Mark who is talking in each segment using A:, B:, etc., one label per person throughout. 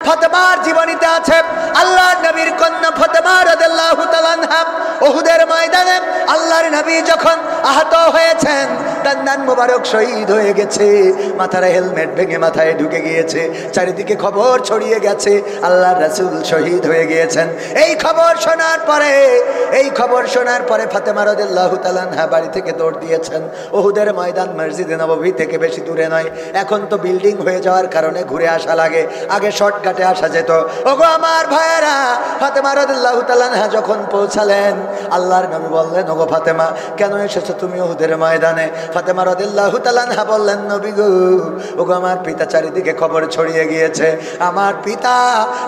A: ফাতেমার জীবনীতে আছে আল্লাহর নবীর কন্যা ফাতেমা রাদিয়াল্লাহু তাআলা আনহা উহুদের ময়দানে আল্লাহর নবী যখন আহত হয়েছেন, দান মোবারক শহীদ হয়ে গেছে, মাথার হেলমেট ভেঙে মাথায় ঢুকে গিয়েছে, চারিদিকে খবর ছড়িয়ে গেছে আল্লাহর রাসূল শহীদ হয়ে গিয়েছেন। এই খবর শোনার পরে ফাতেমা রাদিয়াল্লাহু তাআলা আনহা বাড়ি থেকে দৌড় দিয়েছেন। উহুদের ময়দান মসজিদে নববী থেকে বেশি দূরে নয়, এখন তো বিল্ডিং হয়ে যাওয়ার কারণে ঘুরে আসা লাগে, আগে শর্টকাটে আসা যেত। ওগো আমার ভাইয়েরা, ফাতেমা রাদিয়াল্লাহু তাআলা আনহা যখন পৌঁছালেন, আল্লাহর নবী বললেন, ওগো ফাতেমা কেন এসেছো তুমি উহুদের ময়দানে? ফাতেমা রাদিয়াল্লাহু তাআলা আনহা বললেন, নবী গো, ওগো আমার পিতা চারিদিকে খবর ছড়িয়ে গিয়েছে, আমার পিতা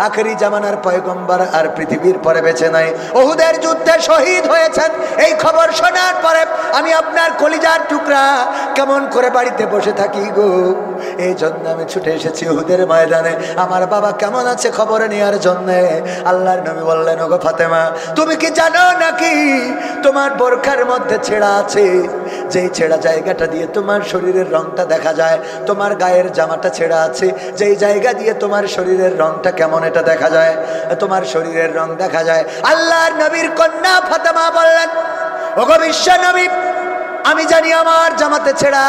A: আখেরি জামানার পয়গম্বর আর পৃথিবীর পরে বেঁচে নাই, উহুদের যুদ্ধে শহীদ হয়েছেন। এই খবর শোনার পরে আমি আপনার কলিজার টুকরা কেমন করে বাড়িতে বসে থাকি গো, এই জন্য আমি ছুটে এসেছি উহুদের ময়দানে আমার বাবা কেমন আছে খবর নেওয়ার জন্য। আল্লাহর নবী বললেন, ওগো ফাতেমা তুমি কি জানো নাকি তোমার বোরখার মধ্যে ছেঁড়া আছে, যেই ছেঁড়া জায়গাটা দিয়ে তোমার শরীরের রংটা দেখা যায়, তোমার গায়ের জামাটা ছেঁড়া আছে, যেই জায়গা দিয়ে তোমার শরীরের রংটা কেমন এটা দেখা যায়, তোমার শরীরের রং দেখা যায়। আল্লাহর নবীর কন্যা ফাতেমা বললেন, ওগো বিশ্ব নবী আমি জানি আমার জামাতে ছেঁড়া,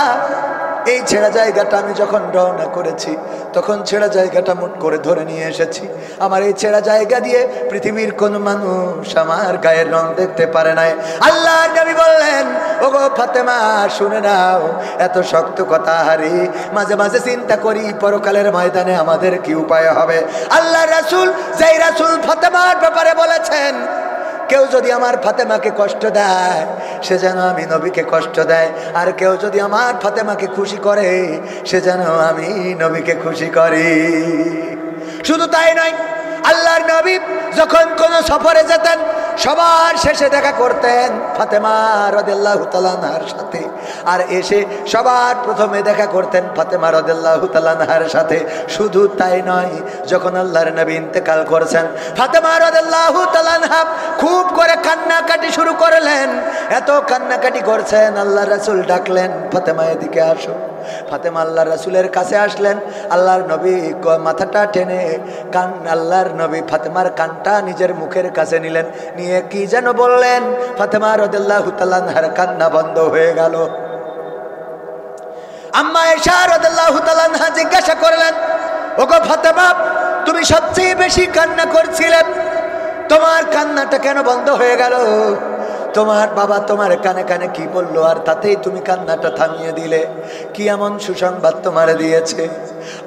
A: এই ছেঁড়া জায়গাটা আমি যখন রওনা করেছি তখন ছেঁড়া জায়গাটা মুট করে ধরে নিয়ে এসেছি, আমার এই ছেঁড়া জায়গা দিয়ে পৃথিবীর কোন মানুষ আমার গায়ের রং দেখতে পারে নাই। আল্লাহর নবী বললেন, ওগো ফাতেমা শুনে নাও, এত শক্ত কথা হারি মাঝে মাঝে চিন্তা করি পরকালের ময়দানে আমাদের কি উপায় হবে। আল্লাহর রাসূল যেই রাসূল ফাতেমার ব্যাপারে বলেছেন, কেউ যদি আমার ফাতেমাকে কষ্ট দেয় সে যেন আমি নবীকে কষ্ট দেয়, আর কেউ যদি আমার ফাতেমাকে খুশি করে সে যেন আমি নবীকে খুশি করি। শুধু তাই নয়, আল্লাহর নবী যখন কোন সফরে যেতেন সবার শেষে দেখা করতেন ফাতেমা রাদিয়াল্লাহু তাআলা আনহার সাথে, আর এসে সবার প্রথমে দেখা করতেন ফাতেমা রাদিয়াল্লাহু তাআলা আনহার সাথে। শুধু তাই নয়, যখন আল্লাহর নবী ইন্তেকাল করেছেন ফাতেমা রাদিয়াল্লাহু তাআলা আনহা খুব করে কান্নাকাটি শুরু করলেন। এত কান্নাকাটি করছেন, আল্লাহর রাসূল ডাকলেন, ফাতেমা এদিকে আসো। ফাতেমা আল্লাহর রাসূলের কাছে আসলেন, আল্লাহর নবী মাথাটা টেনে আল্লাহর নবী ফাতেমার কানটা নিজের মুখের কাছে নিলেন, নিয়ে কি যেন বললেন, ফাতেমা রাদিয়াল্লাহু তাআলা আনহার কান্না বন্ধ হয়ে গেল। আম্মা আয়েশা রাদিয়াল্লাহু তাআলা আনহা জিজ্ঞাসা করলেন, ওগো ফাতেমা তুমি সবচেয়ে বেশি কান্না করছিলে, তোমার কান্নাটা কেন বন্ধ হয়ে গেল? তোমার বাবা তোমার কানে কানে কি বললো আর তাতেই তুমি কান্নাটা থামিয়ে দিলে? কি এমন সুসংবাদ তোমার দিয়েছে?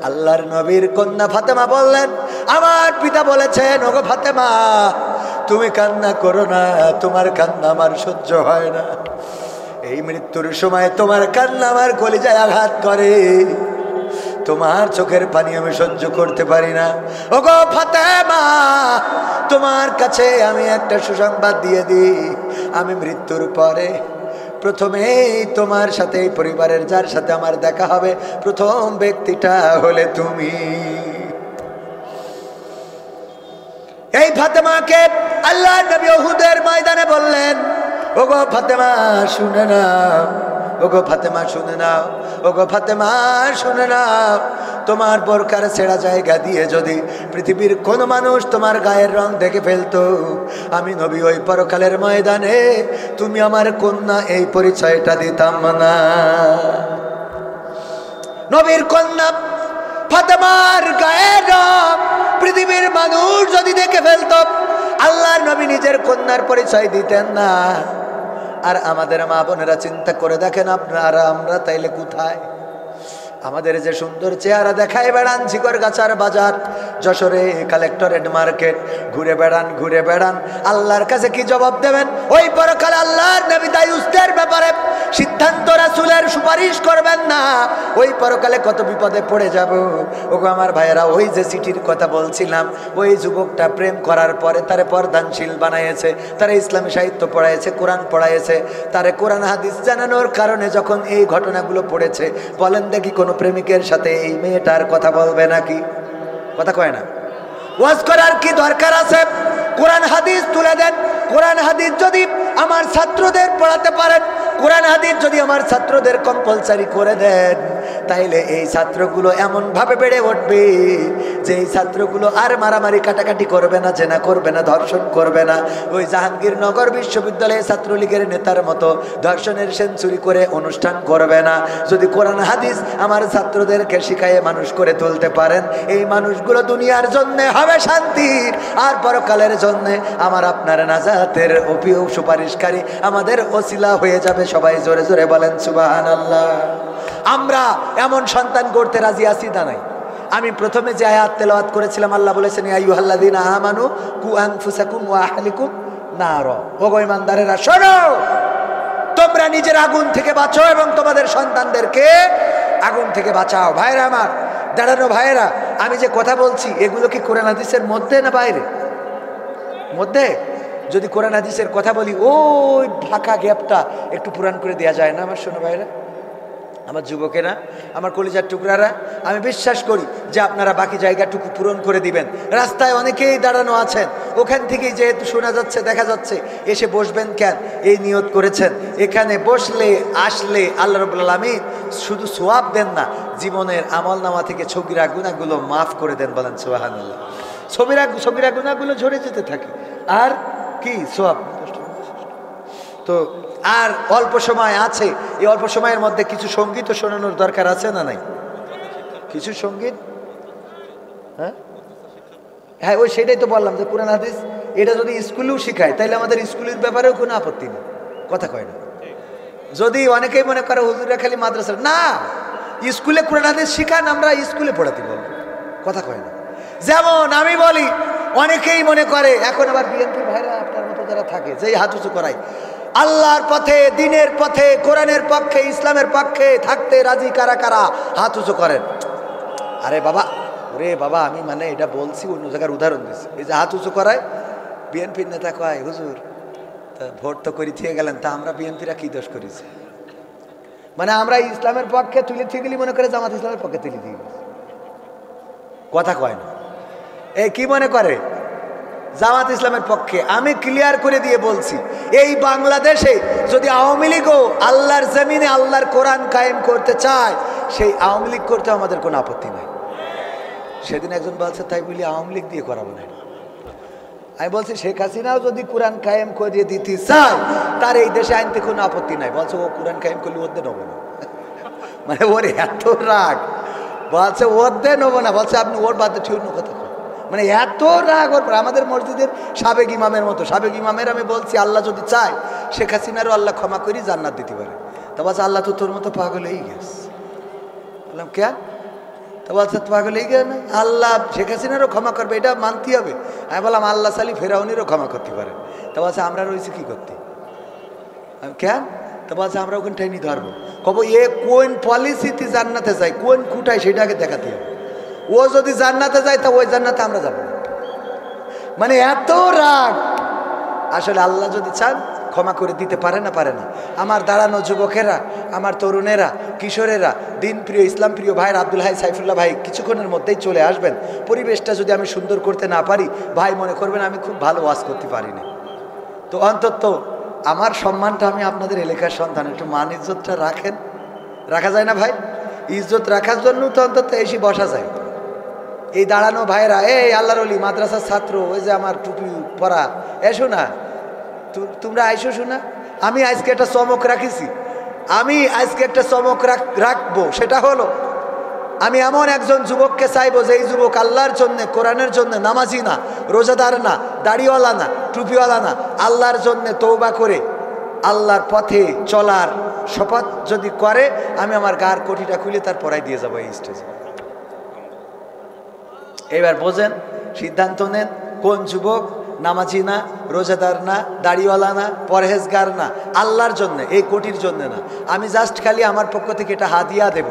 A: আল্লাহর নবীর কন্যা ফাতেমা বললেন, আমার পিতা বলেছেন, ওগো ফাতেমা তুমি কান্না করো না, তোমার কান্না আমার সহ্য হয় না, এই মৃত্যুর সময় তোমার কান্না আমার কলিজায় আঘাত করে, তোমার চোখের পানি আমি সহ্য করতে পারি না। ওগো ফাতেমা তোমার কাছে আমি একটা সুসংবাদ দিয়ে দিই, আমি মৃত্যুর পরে প্রথমেই তোমার সাথে এই পরিবারের যার সাথে আমার দেখা হবে প্রথম ব্যক্তিটা হলে তুমি। এই ফাতেমাকে আল্লাহর নবী উহুদের ময়দানে বললেন, ওগো ফাতেমা শুনে নাও, ওগো ফাতেমা শুনে নাও, ওগো ফাতেমা শুনে নাও, তোমার বোরকার ছেঁড়া জায়গা দিয়ে যদি পৃথিবীর কোন মানুষ তোমার গায়ের রং দেখে ফেলতো, আমি নবী ওই পরকালের ময়দানে তুমি আমার কন্যা এই পরিচয়টা দিতাম না। নবীর কন্যা ফাতেমার গায়ের রং পৃথিবীর মানুষ যদি দেখে ফেলতো, আল্লাহর নবী নিজের কন্যার পরিচয় দিতেন না। আর আমাদের মা বোনেরা চিন্তা করে দেখেন আপনারা আমরা তাইলে কোথায়? আমাদের যে সুন্দর চেহারা দেখায় বেড়ান ঝিকরগাছার বাজার, যশোরে কালেক্টরেট মার্কেট ঘুরে বেড়ান, আল্লাহর কাছে কি জবাব দেবেন? ওই পরকালে আল্লাহর নবী দায়ুসদের ব্যাপারে সিদ্ধান্ত রাসূলের সুপারিশ করবেন না, ওই পরকালে কত বিপদে পড়ে যাব। ওগো আমার ভাইয়েরা, ওই যে চিঠির কথা বলছিলাম, ওই যুবকটা প্রেম করার পরে তারে পর্দানশীল বানাইছে, তারে ইসলামী সাহিত্য পড়াইছে, কোরআন পড়াইছে, তারে কোরআন হাদিস জানানোর কারণে যখন এই ঘটনাগুলো পড়েছে, বলেন দেখি কোন প্রেমিকের সাথে এই মেয়েটার কথা বলবে নাকি? কথা কয় না। ওয়াজ করার কি দরকার আছে? কোরআন হাদিস তুলে দেন। কোরআন হাদিস যদি আমার ছাত্রদের পড়াতে পারেন, কোরআন হাদিস যদি আমার ছাত্রদের কম্পালসারি করে দেন, তাইলে এই ছাত্রগুলো এমনভাবে বেড়ে উঠবে যে এই ছাত্রগুলো আর মারামারি কাটাকাটি করবে না, জেনা করবে না, ধর্ষণ করবে না। ওই জাহাঙ্গীরনগর বিশ্ববিদ্যালয়ে ছাত্রলীগের নেতার মতো ধর্ষণের সেঞ্চুরি করে অনুষ্ঠান করবে না। যদি কোরআন হাদিস আমার ছাত্রদেরকে শিখায়ে মানুষ করে তুলতে পারেন, এই মানুষগুলো দুনিয়ার জন্য হবে শান্তির, আর পরকালের জন্য আমার আপনার নাজাতের সুপারিশকারী, আমাদের ওসিলা হয়ে যাবে। সবাই জোরে জোরে বলেন সুবহানাল্লাহ। আমরা এমন সন্তান গড়তে রাজি আছি না নাই? আমি প্রথমে যে আয়াত তেলাওয়াত করেছিলাম, আল্লাহ বলেছেন ইয়া আইয়ুহাল্লাযীনা আমানু কু আনফুসাকুম ওয়া আহলিকুম নারা। ওগো ঈমানদারেরা শোনো, তোমরা নিজের আগুন থেকে বাঁচো এবং তোমাদের সন্তানদেরকে আগুন থেকে বাঁচাও। ভাইরা আমার, দাঁড়ানো ভাইরা, আমি যে কথা বলছি এগুলো কি কোরআন হাদিসের মধ্যে না বাইরে? মধ্যে। যদি কোরআন হাদিসের কথা বলি, ওই ফাঁকা গ্যাপটা একটু পূরণ করে দেওয়া যায় না আমার? শোনো ভাইরা, আমার যুবকেরা, আমার কলিজার টুকরারা, আমি বিশ্বাস করি যে আপনারা বাকি জায়গাটুকু পূরণ করে দিবেন। রাস্তায় অনেকেই দাঁড়ানো আছেন, ওখান থেকেই যেহেতু শোনা যাচ্ছে, দেখা যাচ্ছে, এসে বসবেন কেন? এই নিয়ত করেছেন এখানে বসলে আসলে আল্লাহ রাব্বুল আলামিন শুধু সওয়াব দেন না, জীবনের আমলনামা থেকে ছগিরা গুনাহগুলো মাফ করে দেন। বলেন সুবহানাল্লাহ। ছগিরা গুনাহগুলো ঝরে যেতে থাকে, আর কি সওয়াব। তো আর অল্প সময় আছে, এই অল্প সময়ের মধ্যে কিছু সঙ্গীত শোনানোর দরকার আছে না নাই? কিছু সঙ্গীত, হ্যাঁ হ্যাঁ, ওই সেটাই তো বললাম যে কোরআন হাদিস এটা যদি স্কুলেও শিখায় তাইলে আমাদের স্কুলের ব্যাপারেও কোনো আপত্তি নেই। কথা কয় না? যদি অনেকেই মনে করে হুজুরা খালি মাদ্রাসা, না, স্কুলে কোরআন হাদিস শিখান, আমরা স্কুলে পড়াতে বলবো। কথা কয় না? যেমন আমি বলি, অনেকেই মনে করে, এখন আবার বিএনপি ভাইরা আপনার মতো যারা থাকে, যেই হাত উঁচু করায়, আল্লাহর পথে, দিনের পথে, কোরআনের পক্ষে, ইসলামের পক্ষে থাকতে রাজি কারা কারা হাত উঁচু করেন? আরে বাবা, ওরে বাবা, আমি মানে এটা বলছি, অন্য জায়গার উদাহরণ দিচ্ছি। এই যে হাত উঁচু করায়, বিএনপির নেতা কয়, হুজুর তা ভোট তো করে থিয়ে গেলেন, তা আমরা বিএনপিরা কি দোষ করেছি? মানে আমরা ইসলামের পক্ষে তুলে থিয়ে গেলি, মনে করে জামাত ইসলামের পক্ষে তুলে দিয়ে গেছি। কথা কয় না? এই কি মনে করে জামাত ইসলামের পক্ষে? আমি ক্লিয়ার করে দিয়ে বলছি, এই বাংলাদেশে যদি আওয়ামী লীগও আল্লাহর জমিনে আল্লাহর কোরআন কায়েম করতে চায়, সেই আওয়ামী লীগ করতে আমাদের কোনো আপত্তি নাই। সেদিন একজন বলছে, তাই বলি আওয়ামী লীগ দিয়ে করাবো না। আমি বলছি, শেখ হাসিনাও যদি কোরআন কায়েম করে দিতে চায়, তার এই দেশে আনতে কোনো আপত্তি নাই। বলছে ও কোরআন কায়েম করলে ওর দিয়ে নেবো না। মানে ওর এত রাগ, বলছে ওর দিয়ে নেবো না। বলছে আপনি ওর বাদে ঠিক কথা। মানে এত রাগ ওর। আমাদের মসজিদের সাবেক ইমামের মতো, সাবেক ইমামের আমি বলছি, আল্লাহ যদি চায় শেখ হাসিনারও আল্লাহ ক্ষমা করি জান্নাত দিতে পারে। তা বলছে আল্লাহ তো তোর মতো পাগল হয়ে গেছে। বললাম কেন? তা বলছে পাগল হয়ে গেছে না, আল্লাহ শেখ হাসিনারও ক্ষমা করবে, এটা মানতে হবে। আমি বললাম আল্লাহ সালি ফেরাউনিরও ক্ষমা করতে পারে। তা বলছে আমরা রয়েছি কি করতে? আমি কেন? তা বলছে আমরা ওখানটাই নিয়ে ধরবো। কব এ কোন পলিসিতে জান্নাতে যায়, কোন খুঁটায়, সেটাকে দেখাতে হবে। ও যদি জান্নাতে যায় তা ওই জান্নাতে আমরা যাব না। মানে এত রাগ। আসলে আল্লাহ যদি চান ক্ষমা করে দিতে পারে না, পারে না। আমার দাঁড়ানো যুবকেরা, আমার তরুণেরা, কিশোরেরা, দিন প্রিয়, ইসলাম প্রিয় ভাইয়ের, আব্দুল হাই, সাইফুল্লাহ ভাই কিছুক্ষণের মধ্যেই চলে আসবেন। পরিবেশটা যদি আমি সুন্দর করতে না পারি, ভাই মনে করবেন আমি খুব ভালো ওয়াজ করতে পারি না। তো অন্তত আমার সম্মানটা, আমি আপনাদের এলাকার সন্তান, একটু মান ইজ্জতটা রাখেন। রাখা যায় না ভাই? ইজ্জত রাখার জন্য তো অন্তত এসে বসা যায়। এই দাঁড়ানো ভাইরা, এই আল্লাহর ওলি মাদ্রাসার ছাত্র, ওই যে আমার টুপি পরা, এসো না, তোমরা আইসো শোনা। আমি আজকে একটা চমক রাখিছি, আমি আজকে একটা চমক রাখবো। সেটা হলো, আমি এমন একজন যুবককে চাইবো যে এই যুবক আল্লাহর জন্য, কোরআনের জন্য নামাজি না, রোজাদার না, দাড়িওয়ালা না, টুপিওয়ালা না, আল্লাহর জন্য তওবা করে আল্লাহর পথে চলার শপথ যদি করে, আমি আমার গার কোটিটা খুলে তার পরাই দিয়ে যাবো এই স্টেজে। এবার বোঝেন, সিদ্ধান্ত নেন, কোন যুবক নামাজি না, রোজাদার না, দাড়িওয়ালা না, পরহেজগার না, আল্লাহর জন্য, এই কোটির জন্য না। আমি জাস্ট খালি আমার পক্ষ থেকে এটা হাদিয়া দেব।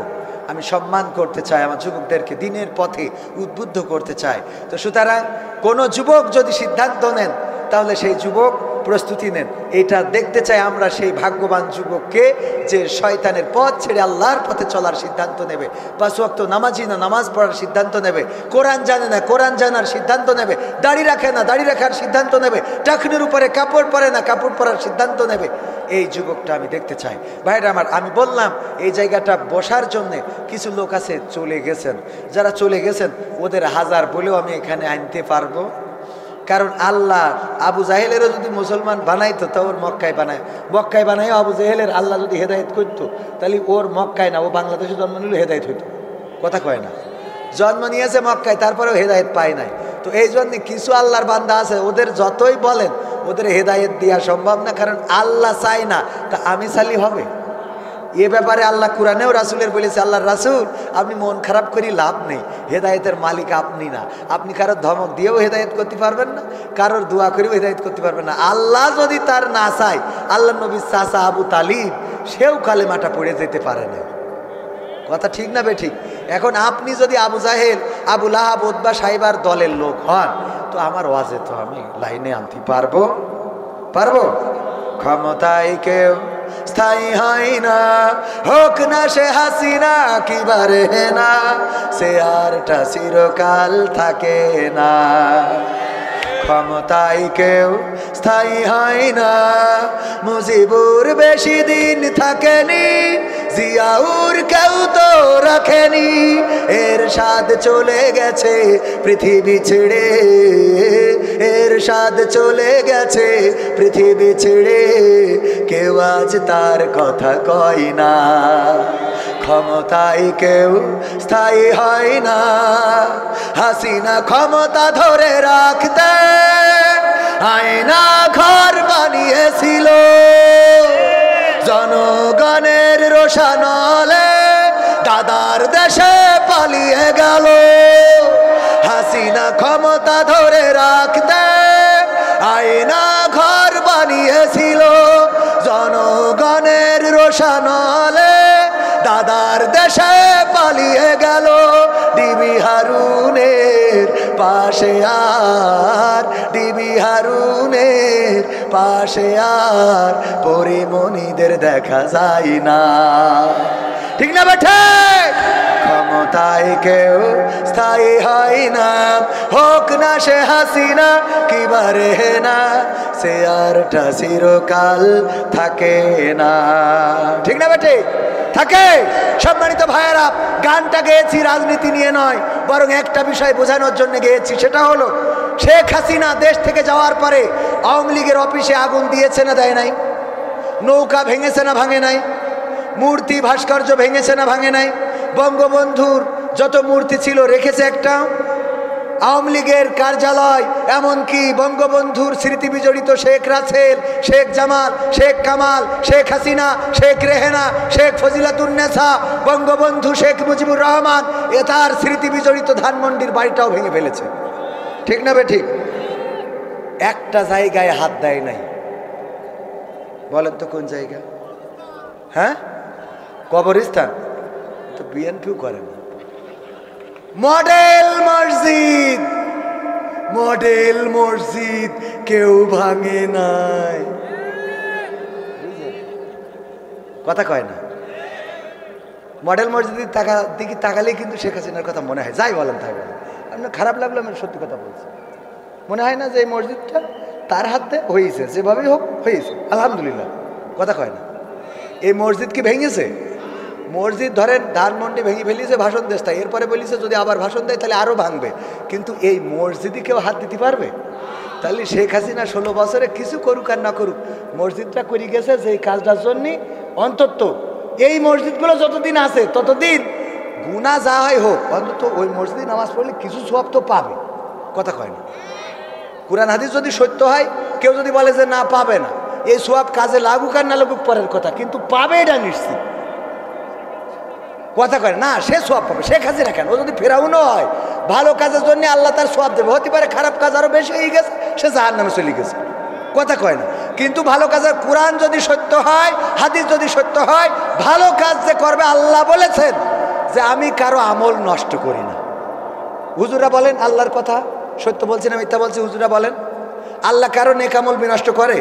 A: আমি সম্মান করতে চাই, আমার যুবকদেরকে দিনের পথে উদ্বুদ্ধ করতে চাই। তো সুতরাং কোনো যুবক যদি সিদ্ধান্ত নেন, তাহলে সেই যুবক প্রস্তুতি নেন। এটা দেখতে চাই আমরা সেই ভাগ্যবান যুবককে যে শয়তানের পথ ছেড়ে আল্লাহর পথে চলার সিদ্ধান্ত নেবে, 5 ওয়াক্ত নামাজি না নামাজ পড়ার সিদ্ধান্ত নেবে, কোরআন জানে না কোরআন জানার সিদ্ধান্ত নেবে, দাড়ি রাখে না দাড়ি রাখার সিদ্ধান্ত নেবে, টাকনুর উপরে কাপড় পরে না কাপড় পরার সিদ্ধান্ত নেবে। এই যুবকটা আমি দেখতে চাই। ভাইরা আমার, আমি বললাম এই জায়গাটা বসার জন্যে কিছু লোক আছে চলে গেছেন। যারা চলে গেছেন ওদের হাজার বলেও আমি এখানে আনতে পারবো, কারণ আল্লাহ আবু জাহেলেরও যদি মুসলমান বানাইতো তা ওর মক্কায় বানায় আবু জাহেলের আল্লাহ যদি হেদায়েত করতো তাহলে ওর মক্কায় না, ও বাংলাদেশে জন্ম নিলে হেদায়েত হইতো। কথা কয় না, জন্ম নিয়েছে মক্কায় তারপরেও হেদায়েত পায় নাই। তো এই জন্যে কিছু আল্লাহর বান্দা আছে, ওদের যতই বলেন ওদের হেদায়েত দেওয়া সম্ভব না, কারণ আল্লাহ চায় না। তা আমি চালি হবে? এ ব্যাপারে আল্লাহ কুরআনেও রাসূলের বলেছে, আল্লাহর রাসূল আপনি মন খারাপ করি লাভ নেই, হেদায়েতের মালিক আপনি না। আপনি কারোর ধমক দিয়েও হেদায়েত করতে পারবেন না, কারোর দোয়া করেও হেদায়েত করতে পারবেন না। আল্লাহ যদি তার না চায়, আল্লাহ নবীর চাচা আবু তালিব সেও কালেমাটা পড়ে যেতে পারে না। কথা ঠিক না বে ঠিক? এখন আপনি যদি আবু জাহেল, আবু লাহাব, উতবা, সাইবার দলের লোক হন, তো আমার ওয়াজে তো আমি লাইনে আনতে পারবো? ক্ষমতায় কেউ স্থায়ী হয় না, হোক না সে হাসিনা কিবারে না, সে আরটা চিরকাল থাকে না। ক্ষমতায় কেউ স্থায়ী হয় না, মুজিবুর বেশি দিন থাকেনি, জিয়াউর কেউ তো রাখেনি, এর স্বাদ চলে গেছে পৃথিবী ছেড়ে, এর স্বাদ চলে গেছে পৃথিবী ছেড়ে, কেউ আজ তার কথা কয় না। ক্ষমতায় কেউ স্থায়ী হয় না, হাসিনা ক্ষমতা ধরে রাখতে আয়না ঘর বানিয়েছিল, জনগণের রোশানলে দাদার দেশে পালিয়ে গেল। হাসিনা ক্ষমতা ধরে রাখতে আয়না ঘর বানিয়েছিল, জনগণের রোশানলে দাদার দেশে পালিয়ে গেল। ডিবি হারুনের পাশে আর, ডিবি হারুনের পাশে আর পরিমণিদের দেখা যায় না। ঠিক না বেঠে? ক্ষমতায় কেউ স্থায়ী হয় না, হোক না সে হাসিনা কিবারে না, সে আরটা চিরকাল থাকে না। ঠিক না বেঠে? থাকে। সম্মানিত ভাইয়েরা, গানটা গেয়েছি রাজনীতি নিয়ে নয়, বরং একটা বিষয় বোঝানোর জন্য গেয়েছি। সেটা হলো শেখ হাসিনা দেশ থেকে যাওয়ার পরে আওয়ামী লীগের অফিসে আগুন দিয়েছে না দেয় নাই? নৌকা ভেঙেছে না ভাঙে নাই? মূর্তি ভাস্কর্য ভেঙেছে না ভাঙে নাই? বঙ্গবন্ধুর যত মূর্তি ছিল রেখেছে একটা? আওয়ামী লীগের কার্যালয়, এমনকি বঙ্গবন্ধুর স্মৃতি বিজড়িত শেখ রাসেল, শেখ জামাল, শেখ কামাল, শেখ হাসিনা, শেখ রেহেনা, শেখ ফজিলাতুন্নেসা, বঙ্গবন্ধু শেখ মুজিবুর রহমান, তার স্মৃতি বিজড়িত ধানমন্ডির বাড়িটাও ভেঙে ফেলেছে। ঠিক না বে ঠিক? একটা জায়গায় হাত দেয় নাই। বলেন তো কোন জায়গা? হ্যাঁ, কবরস্থান। তো বিএনপিও করে না। মডেল মসজিদ, মডেল মসজিদ কেউ ভাঙে নাই। কথা কয় না। মডেল মসজিদের দিকে তাকালেই কিন্তু শেখ হাসিনার কথা মনে হয়। যাই বলেন তাই বলেন, আপনার খারাপ লাগলো, আমি সত্যি কথা বলছি। মনে হয় না যে এই মসজিদটা তার হাতে হয়েছে, যেভাবেই হোক হয়েছে, আলহামদুলিল্লাহ। কথা কয় না। এই মসজিদ কি ভেঙেছে? মসজিদ ধরেন ধানমন্ডি ভেঙে ফেলিয়েছে, ভাষণ দেশ তাই, এরপরে বলিছে যদি আবার ভাষণ দেয় তাহলে আরও ভাঙবে। কিন্তু এই মসজিদে কেউ হাত দিতে পারবে? তাহলে শেখ হাসিনা 16 বছরে কিছু করুক আর না করুক, মসজিদটা করে গেছে যে কাজটার জন্যে। অন্তত এই মসজিদগুলো যতদিন আছে ততদিন গুনাহ যা হয় হোক, অন্তত ওই মসজিদে নামাজ পড়লে কিছু সওয়াব তো পাবে। কথা কয় না। কুরআন হাদিস যদি সত্য হয়, কেউ যদি বলে যে না পাবে না, এই সওয়াব কাজে লাগুক আর না লাগুক পরের কথা, কিন্তু পাবে এটা নিশ্চিত। কথা কয় না, সে সওয়াব পাবে। শেখ হাসিনা কেন, ও যদি ফেরাউনও হয়, ভালো কাজের জন্য আল্লাহ তার সওয়াব দেবে। হতে পারে খারাপ কাজ আরো বেশি হয়ে গেছে, সে জাহান্নামে চলে গেছে। কথা কয় না। কিন্তু ভালো কাজের কোরআন যদি সত্য হয়, হাদিস যদি সত্য হয়, ভালো কাজ যে করবে, আল্লাহ বলেছেন যে আমি কারো আমল নষ্ট করি না। হুজুরা বলেন আল্লাহর কথা সত্য বলছি না মিথ্যা বলছি? হুজুরা বলেন আল্লাহ কারো নেক আমল বিনষ্ট করে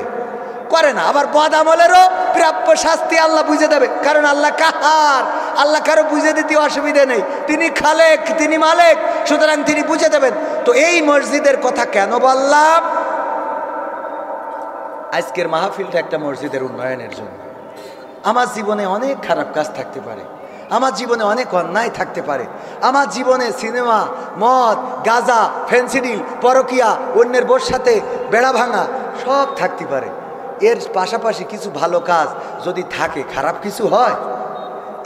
A: করে না। আবার বদ আমলেরও প্রাপ্য শাস্তি আল্লাহ বুঝে দেবে, কারণ আল্লাহ কাহার, আল্লাহ কারো বুঝে দিতে অসুবিধে নেই, তিনি খালেক, তিনি মালেক, সুতরাং তিনি বুঝে দেবেন। তো এই মসজিদের কথা কেন বললাম? আজকের মাহফিলটা একটা মসজিদের উন্নয়নের জন্য। আমার জীবনে অনেক খারাপ কাজ থাকতে পারে, আমার জীবনে অনেক অন্যায় থাকতে পারে, আমার জীবনে সিনেমা, মদ, গাঁজা, ফেন্সিডিল, পরকিয়া, অন্যের বোর সাথে বেড়া ভাঙা সব থাকতে পারে। এর পাশাপাশি কিছু ভালো কাজ যদি থাকে, খারাপ কিছু হয়,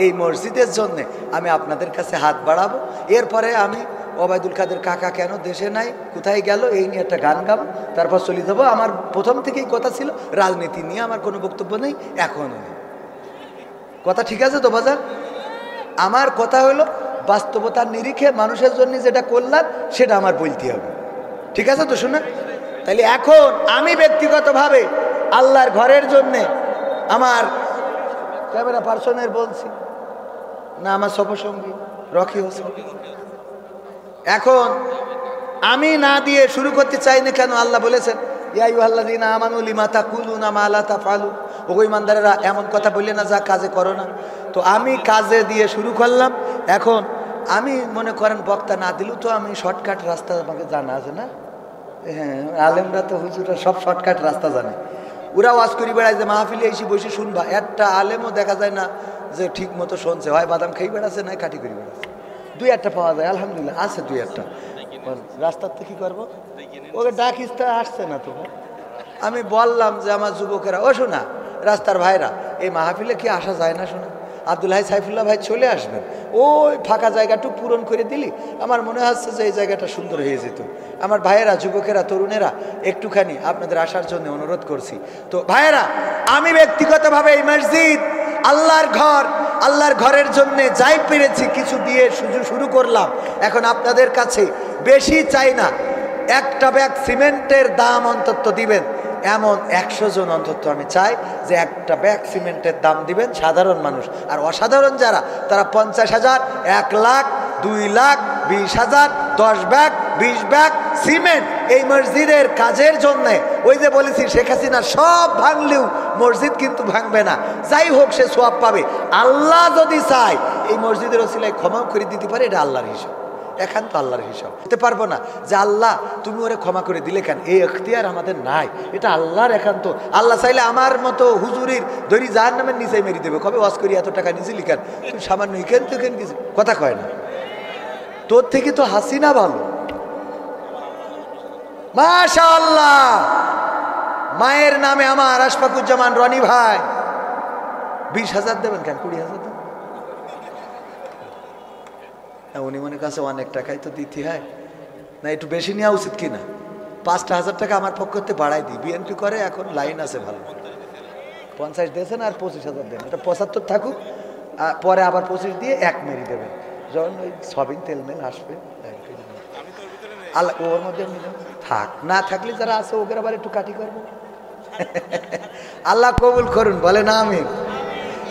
A: এই মসজিদের জন্য আমি আপনাদের কাছে হাত বাড়াবো। এরপরে আমি ওবায়দুল কাদের কাকা কেন দেশে নাই, কোথায় গেল, এই নিয়ে একটা গান গাবো, তারপর চলে যাবো। আমার প্রথম থেকেই কথা ছিল রাজনীতি নিয়ে আমার কোনো বক্তব্য নেই, এখনও নেই। কথা ঠিক আছে তো বাজার? আমার কথা হলো বাস্তবতার নিরিখে মানুষের জন্য যেটা করলাম সেটা আমার বলতে হবে, ঠিক আছে তো? শুনে তাহলে এখন আমি ব্যক্তিগতভাবে আল্লাহর ঘরের জন্যে আমার ক্যামেরা পার্সনের বলছি না, আমার সফরসঙ্গী রকি হোসেন, এখন আমি না দিয়ে শুরু করতে চাই না। কেন? আল্লাহ বলেছেন ইয়া আইয়ুহাল্লাযীনা আমানু লিমা তাকুলুনা মা লা তাফআলুন, ওগো ঈমানদারেরা এমন কথা বললে না যা কাজে করো না। তো আমি কাজে দিয়ে শুরু করলাম। এখন আমি মনে করেন বক্তা না দিলেও তো আমি শর্টকাট রাস্তা আমাকে জানা আছে না? হ্যাঁ, আলেমরা তো হুজুরা সব শর্টকাট রাস্তা জানে। ওরা ওয়াজ করি বেড়ায় যে মাহফিলে এসে বসে শুনবা, একটা আলেমও দেখা যায় না যে ঠিক মতো শুনছে, হয় বাদাম খেয়ে বেড়াচ্ছে না কাটি করে বেড়াচ্ছে। দুই একটা পাওয়া যায়, আলহামদুলিল্লাহ আছে দুই একটা। রাস্তার তো কী করবো, ওকে ডাকিস তা আসছে না তো। আমি বললাম যে আমার যুবকেরা, ও শোনা রাস্তার ভাইরা, এই মাহফিলে কি আসা যায় না? শোনা আব্দুল হাই সাইফুল্লাহ ভাই চলে আসবেন, ওই ফাঁকা জায়গাটুকু পূরণ করে দিলি আমার মনে হচ্ছে যে এই জায়গাটা সুন্দর হয়ে যেত। আমার ভাইয়েরা, যুবকেরা, তরুণেরা একটুখানি আপনাদের আসার জন্য অনুরোধ করছি। তো ভাইয়েরা, আমি ব্যক্তিগতভাবে এই মসজিদ আল্লাহর ঘর, আল্লাহর ঘরের জন্য যাই পেরেছি কিছু দিয়ে শুরু করলাম। এখন আপনাদের কাছে বেশি চাই না, একটা ব্যাগ সিমেন্টের দাম অন্তত দিবেন এমন 100 জন অন্তত আমি চাই যে একটা ব্যাগ সিমেন্টের দাম দিবেন সাধারণ মানুষ। আর অসাধারণ যারা, তারা 50,000, 1 lakh, 2 lakh, 20,000, 10 bag, 20 bag cement এই মসজিদের কাজের জন্য। ওই যে বলেছি শেখ হাসিনা সব ভাঙলেও মসজিদ কিন্তু ভাঙবে না, যাই হোক সে সওয়াব পাবে। আল্লাহ যদি চায় এই মসজিদের ওসিলায় ক্ষমা করে দিতে পারে, এটা আল্লাহর হিসাব, এখান তো আল্লাহর হিসাব। হতে পারবো না যে আল্লাহ তুমি ওরে ক্ষমা করে দিলে কেন, এই এখতিয়ার আমাদের নাই, এটা আল্লাহর একান্ত। আল্লাহ চাইলে আমার মতো হুজুরির ধরি জাহান্নামের নিচে মেরে দেবে, কবে ওয়াজ করি এত টাকা নিচে লিখান, তুমি সামান্য ইখান তো এখান কিছু কথা কয় না। তোর থেকে তো হাসিনা ভালো, মাশাআল্লাহ। মায়ের নামে আমার আশফাকুজ্জামান রনি ভাই 20,000 দেবেন কেন, 20,000 দেবেন। উনি মনে কাছে অনেক টাকাই তো দিতে হয় না, একটু বেশি নেওয়া উচিত কিনা? 5,000 টাকা আমার পক্ষ থেকে বাড়াই দিই, বিএনপি করে এখন লাইন আছে ভালো। 50 দিয়েছেন আর 25,000 দেন, এটা 75 থাকুক, পরে আবার 25 দিয়ে 1 মেরি দেবেন, যখন ওই সবিন তেলমেল আসবে আল্লাহ ওর মধ্যে থাক। না থাকলে যারা আছে ওকে আবার একটু কাটি করবো। আল্লাহ কবুল করুন, বলে না আমি।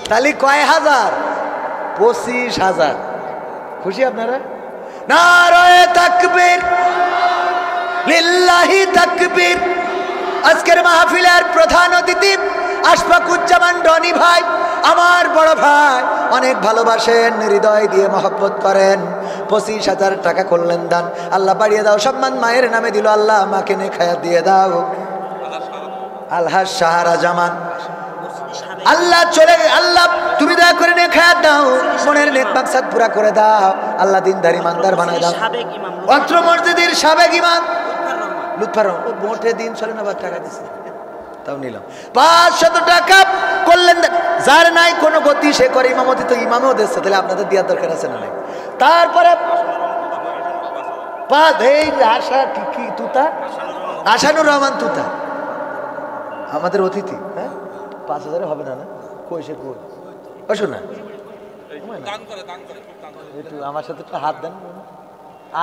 A: তাহলে কয় হাজার? 25,000। খুশি আপনারা? নারায়ে তাকবীর, লিল্লাহি তাকবীর। আজকের মাহফিলের প্রধান অতিথি আশফাকুজ্জামান রনি ভাই, আমার বড় ভাই, অনেক ভালোবাসেন, হৃদয় দিয়ে মহব্বত করেন। 25,000 টাকা করলেন দান, আল্লাহ বাড়িয়ে দাও। সম্মান মায়ের নামে দিল, আল্লাহ আমাকে নে খায়া দিয়ে দাও। আলহাজ সাহারা জামান, আল্লাহ চলে, আল্লাহ তুমি দয়া করে নে খায়া দাও, মনের নেক মাকসাদ পুরা করে দাও, আল্লাহ দিনদার ইমানদার বানায় দাও। অত্র মসজিদের সাবেক ইমাম লুৎফর রহমান, ও মোটে দিন চলে না, আবার টাকা দিচ্ছে, তাও নিলাম 500 টাকা করলেন। যার নাই কোনো গতি সে করে ইমামতি, তো ইমামও দিচ্ছে, তাহলে আপনাদের দেওয়ার দরকার আছে না নাই? তারপরে এই আশা কি তুতা, আশানুর রহমান তুতা আমাদের অতিথি। হ্যাঁ, 5,000 হবে না? না কই সে কই, আসো না একটু আমার সাথে একটু হাত দেন,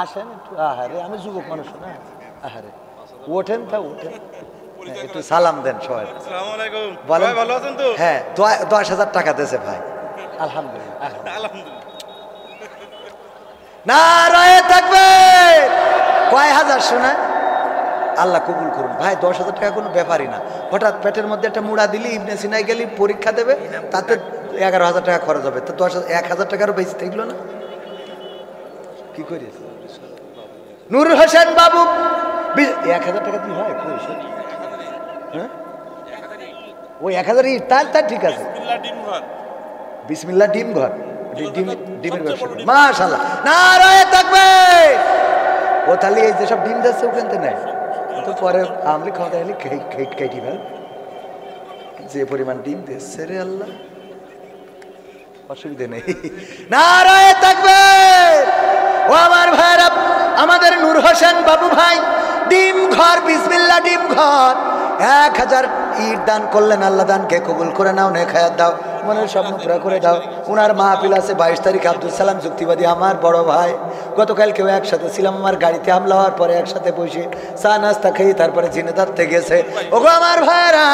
A: আসেন একটু। আহারে আমি যুবক মানুষ না, আহারে ওঠেন, তা ওঠেন, একটু সালাম দেন সবাই। বলেন ভালো আছেন তো? হ্যাঁ, 10,000 টাকা দিয়েছে ভাই, আলহামদুলিল্লাহ। নারায়ে তাকবীর। কয় হাজার শোনা? আল্লাহ কবুল করুন। ভাই 10,000 টাকা কোনো ব্যাপারই না। হঠাৎ পেটের মধ্যে একটা মুড়া দিলি, ইবনে সিনায় গেলি, পরীক্ষা দেবে, তাতে 11,000 টাকা খরচ হবে। তো 1,000 টাকারও বেশি থাকলো না। কি করিস নূর হোসেন বাবু 1,000 টাকা দিয়ে হয়? হ্যাঁ, ওই 1,000 তার ঠিক আছে। বিসমিল্লাহ ডিম ঘর, ডিমের ব্যবসা, মাশাআল্লাহ, নারায়ে তাকবীর। ও তাহলে এই যেসব ডিম যাচ্ছে ওখান থেকে নেয়, তো পরে আমলি খাওয়া দাওয়া কেটি ভাই যে পরিমাণ ডিম দিচ্ছে রে আল্লাহ, অসুবিধা নেই। নারায়ে তাকবীর। ও আমার ভাইরা, আমাদের নূর হোসেন বাবু ভাই ডিম ঘর, বিসমিল্লাহ ডিম ঘর 1,000 ইট দান করলেন। আল্লাহ দানকে কবুল করে নাও, নেখায়াত দাও, মনের স্বপ্ন পুরা করে দাও। উনার মাহফিল আছে 22 তারিখ। আব্দুল সালাম যুক্তিবাদী আমার বড় ভাই, গতকালকেও একসাথে ছিলাম। আমার গাড়িতে হামলা হওয়ার পরে একসাথে বসে চা নাস্তা খেয়ে তারপরে জিনেদারতে গেছে। ওগো আমার ভাইরা,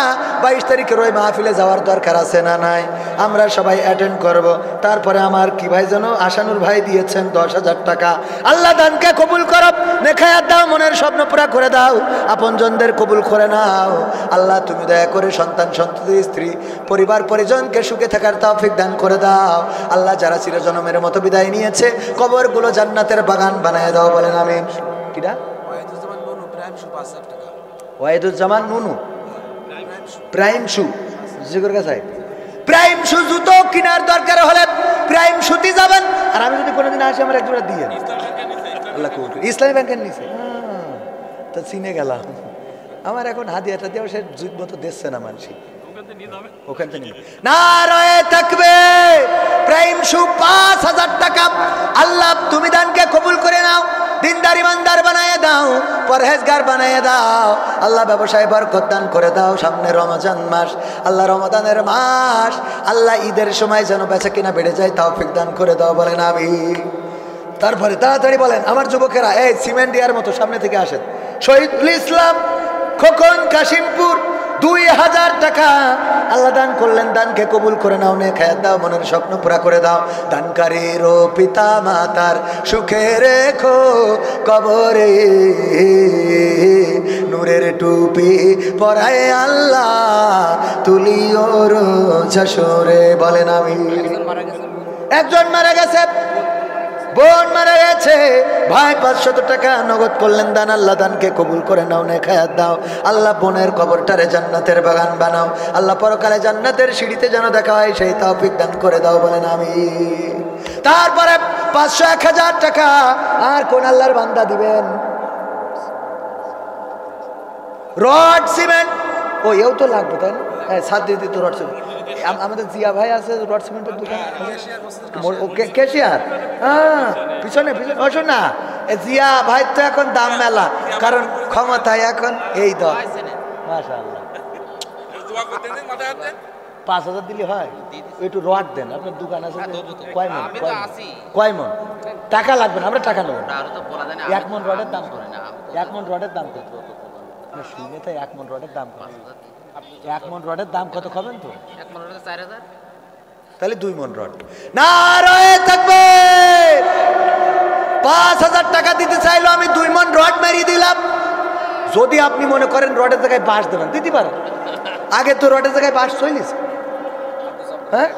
A: 22 তারিখের ওই মাহফিলে যাওয়ার দরকার আছে না নাই? আমরা সবাই অ্যাটেন্ড করব। তারপরে আমার কি ভাই যেন আশানুর ভাই দিয়েছেন 10,000 টাকা। আল্লাহ দানকে কবুল করো, নেখায়াত দাও, মনের স্বপ্ন পুরা করে দাও, আপনজনদের কবুল করে নাও। আল্লাহ তুমি দয়া করে সন্তান সন্ততি স্ত্রী পরিবার পরিজনকে সুখে থাকার তৌফিক দান করে দাও। আল্লাহ যারা চিরজনমের মতো বিদায় নিয়েছে, কবরগুলো জান্নাতের বাগান বানায় দাও, বলেন আমিন। কিরা? ওয়াহিদুজ্জামান নুনু প্রাইম শু, জিগর কাছে প্রাইম শু জুতো কেনার দরকার হলে প্রাইম শুতে যাবেন। আর আমি যদি কোনোদিন আসি আমার একজোড়া দিয়ে আল্লাহ কবুল করুন। ইসলামী ব্যাংকের নিচে তো চিনে গেলাম। আমার এখন হাদিয়াটা দিয়েও সে যুদ্ধ মতো দিচ্ছে না মানুষ, ওখান থেকে নারায়ে তাকবীর। প্রাইম শু 5,000 টাকা। আল্লাহ তুমি দানকে কবুল করে নাও, দিনদার ইমানদার বানায় দাও, পরহেজগার বানায় দাও। আল্লাহ ব্যবসায় বরকত দান করে দাও। সামনে রমজান মাস, আল্লাহ রমাদানের মাস, আল্লাহ ঈদের সময় যেন বেচা কিনা বেড়ে যায়, তৌফিক দান করে দাও, বলেন আমিন। তারপরে তাড়াতাড়ি বলেন আমার যুবকেরা, এই সিমেন্ট দেওয়ার মতো সামনে থেকে আসেন। শহীদুল ইসলাম খোকন কাশিমপুর 2,000 টাকা আল্লাহ দান করলেন। দানকে কবুল করে নাও, নেখায়াত দাও, মনের স্বপ্ন পুরা করে দাও। দানকারীর ও পিতা মাতার সুখে রেখো কবরে, নূরের টুপি পরায় আল্লাহ তুলিও রোজ হাসরে, বলেন আমিন। একজন মারা গেছে, বোন মারা গেছে, ভাই 500 টাকা নগদ করলেন দান। আল্লাহ দানকে কবুল করে নাও, নেখায়াত দাও। আল্লাহ বোনের কবরটারে জান্নাতের বাগান বানাও। আল্লাহ পরকালে জান্নাতের সিঁড়িতে যেন দেখা হয় সেই তৌফিক দান করে দাও, বলেন আমিন। তারপরে 500, 1,000 টাকা আর কোন আল্লাহর বান্দা দিবেন? রড সিমেন্ট, ও এও তো লাগবে তাই না? হ্যাঁ, সাত দিতে তো রড সিমেন্ট। আমাদের জিয়া ভাই আছে রড সিমেন্টের দোকান, ক্যাশিয়ার। হ্যাঁ, পিছনে পিছনে বসো না। জিয়া ভাই তো এখন দাম মেলা, কারণ ক্ষমতায় এখন এই দল। মাশাআল্লাহ, 5,000 দিলে হয়। একটু রড দেন, আপনার দোকান আছে কয় মন? কয় মন টাকা লাগবে না, আমরা টাকা নেব। 1 মন রডের দাম করে না, 1 মন রডের দাম কত? শুনে তো 1 মন রডের দাম কত? 1 মন রডের দাম কত খাবেন তো?
B: 1 মন রডে 4,000,
A: তাহলে 2 মন রড। নারায়ে তাকবীর। 5,000 টাকা দিতে চাইলো, আমি 2 মন রড মেরিয়ে দিলাম। যদি আপনি মনে করেন রডের জায়গায় বাঁশ দেবেন, দিতে পারেন। আগে তো রডের জায়গায় বাঁশ চলিস। হ্যাঁ,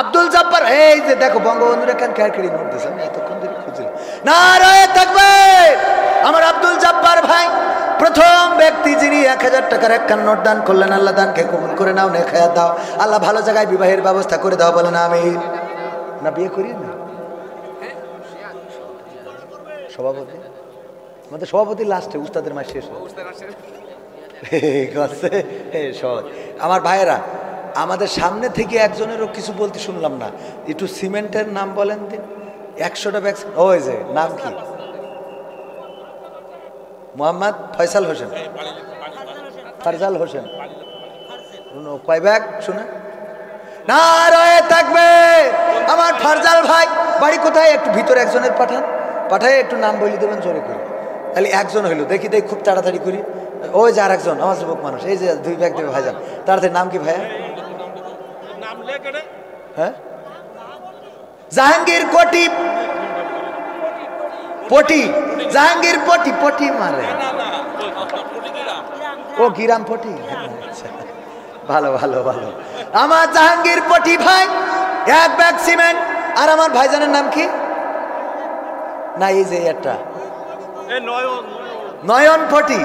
A: আব্দুল জব্বার, এই যে দেখো বঙ্গবন্ধুরা কেন ক্যারকেড়ি নোট দিয়েছে, আমি এতক্ষণ ধরে খুঁজছিলাম। নারায়ে তাকবীর। আমার আব্দুল জব্বার ভাই প্রথম ব্যক্তি যিনি 1,000 টাকার 1 নোট দান করলেন। আল্লাহ দানকে কবুল করে নাও, নেখায়াত দাও। আল্লাহ ভালো জায়গায় বিবাহের ব্যবস্থা করে দাও, বলেন আমিন। না বিয়ে করি না সভাপতি, আমাদের সভাপতি লাস্টে, উস্তাদের মাস শেষ। আমার ভাইয়েরা, আমাদের সামনে থেকে একজনেরও কিছু বলতে শুনলাম না। একটু সিমেন্টের নাম বলেন দিন। 100টা ব্যাগ। ওই যে নাম কি? মোহাম্মদ ফয়সাল হোসেন, ফারজাল হোসেন। কয় ব্যাগ শুনে? নারায়ে তাকবীর। আমার ফারজাল ভাই বাড়ি কোথায়? একটু ভিতরে একজনের পাঠায় একটু নাম বলে দেবেন জোরে করে। তাহলে একজন হইলো, দেখি খুব তাড়াতাড়ি করি। ওই যে আর একজন আমার যুবক মানুষ, এই যে 2 ব্যাগ দেবে ভাইজান, তাড়াতাড়ি। নাম কি ভাইয়া? হ্যাঁ, জাহাঙ্গীর কোটি পটি, জাহাঙ্গীর পটি মারে। ও গিরাম পটি, ভালো ভালো ভালো। আমার জাহাঙ্গীর পটি ভাই 1 ব্যাগ সিমেন্ট। আর আমার ভাইজানের নাম কি? না এই যে একটা নয়ন পটি।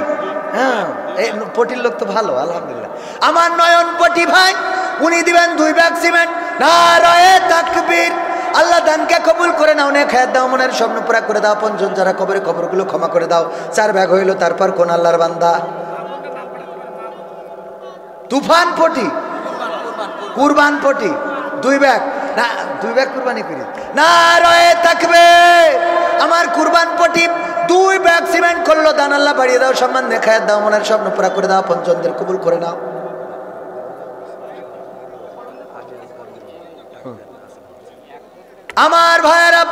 A: হ্যাঁ এই পটির লোক তো ভালো, আলহামদুলিল্লাহ। আমার নয়ন পটি ভাই উনি দিবেন 2 ব্যাগ সিমেন্ট। নারায়ে তাকবীর। আল্লাহ দানকে কবুল করে নাও, নে খায়াত দাও, মনের স্বপ্ন পুরা করে দাও, পঞ্জন যারা কবরে খবরগুলো ক্ষমা করে দাও। 4 ব্যাগ হইল। তারপর কোন আল্লাহর বান্দা? তুফান পটি, কুরবান পটি 2 ব্যাগ। না 2 ব্যাগ কুরবানি করি। নারায়ে তাকবীর। আমার কুরবান পটি 2 ব্যাগ সিমেন্ট করলো। দান আল্লাহ বাড়িয়ে দাও, সম্মান নে খায়াত দাও, মনের স্বপ্ন পুরা করে দাও, পঞ্চনদের কবুল করে নাও। আমার ভাইয়েরা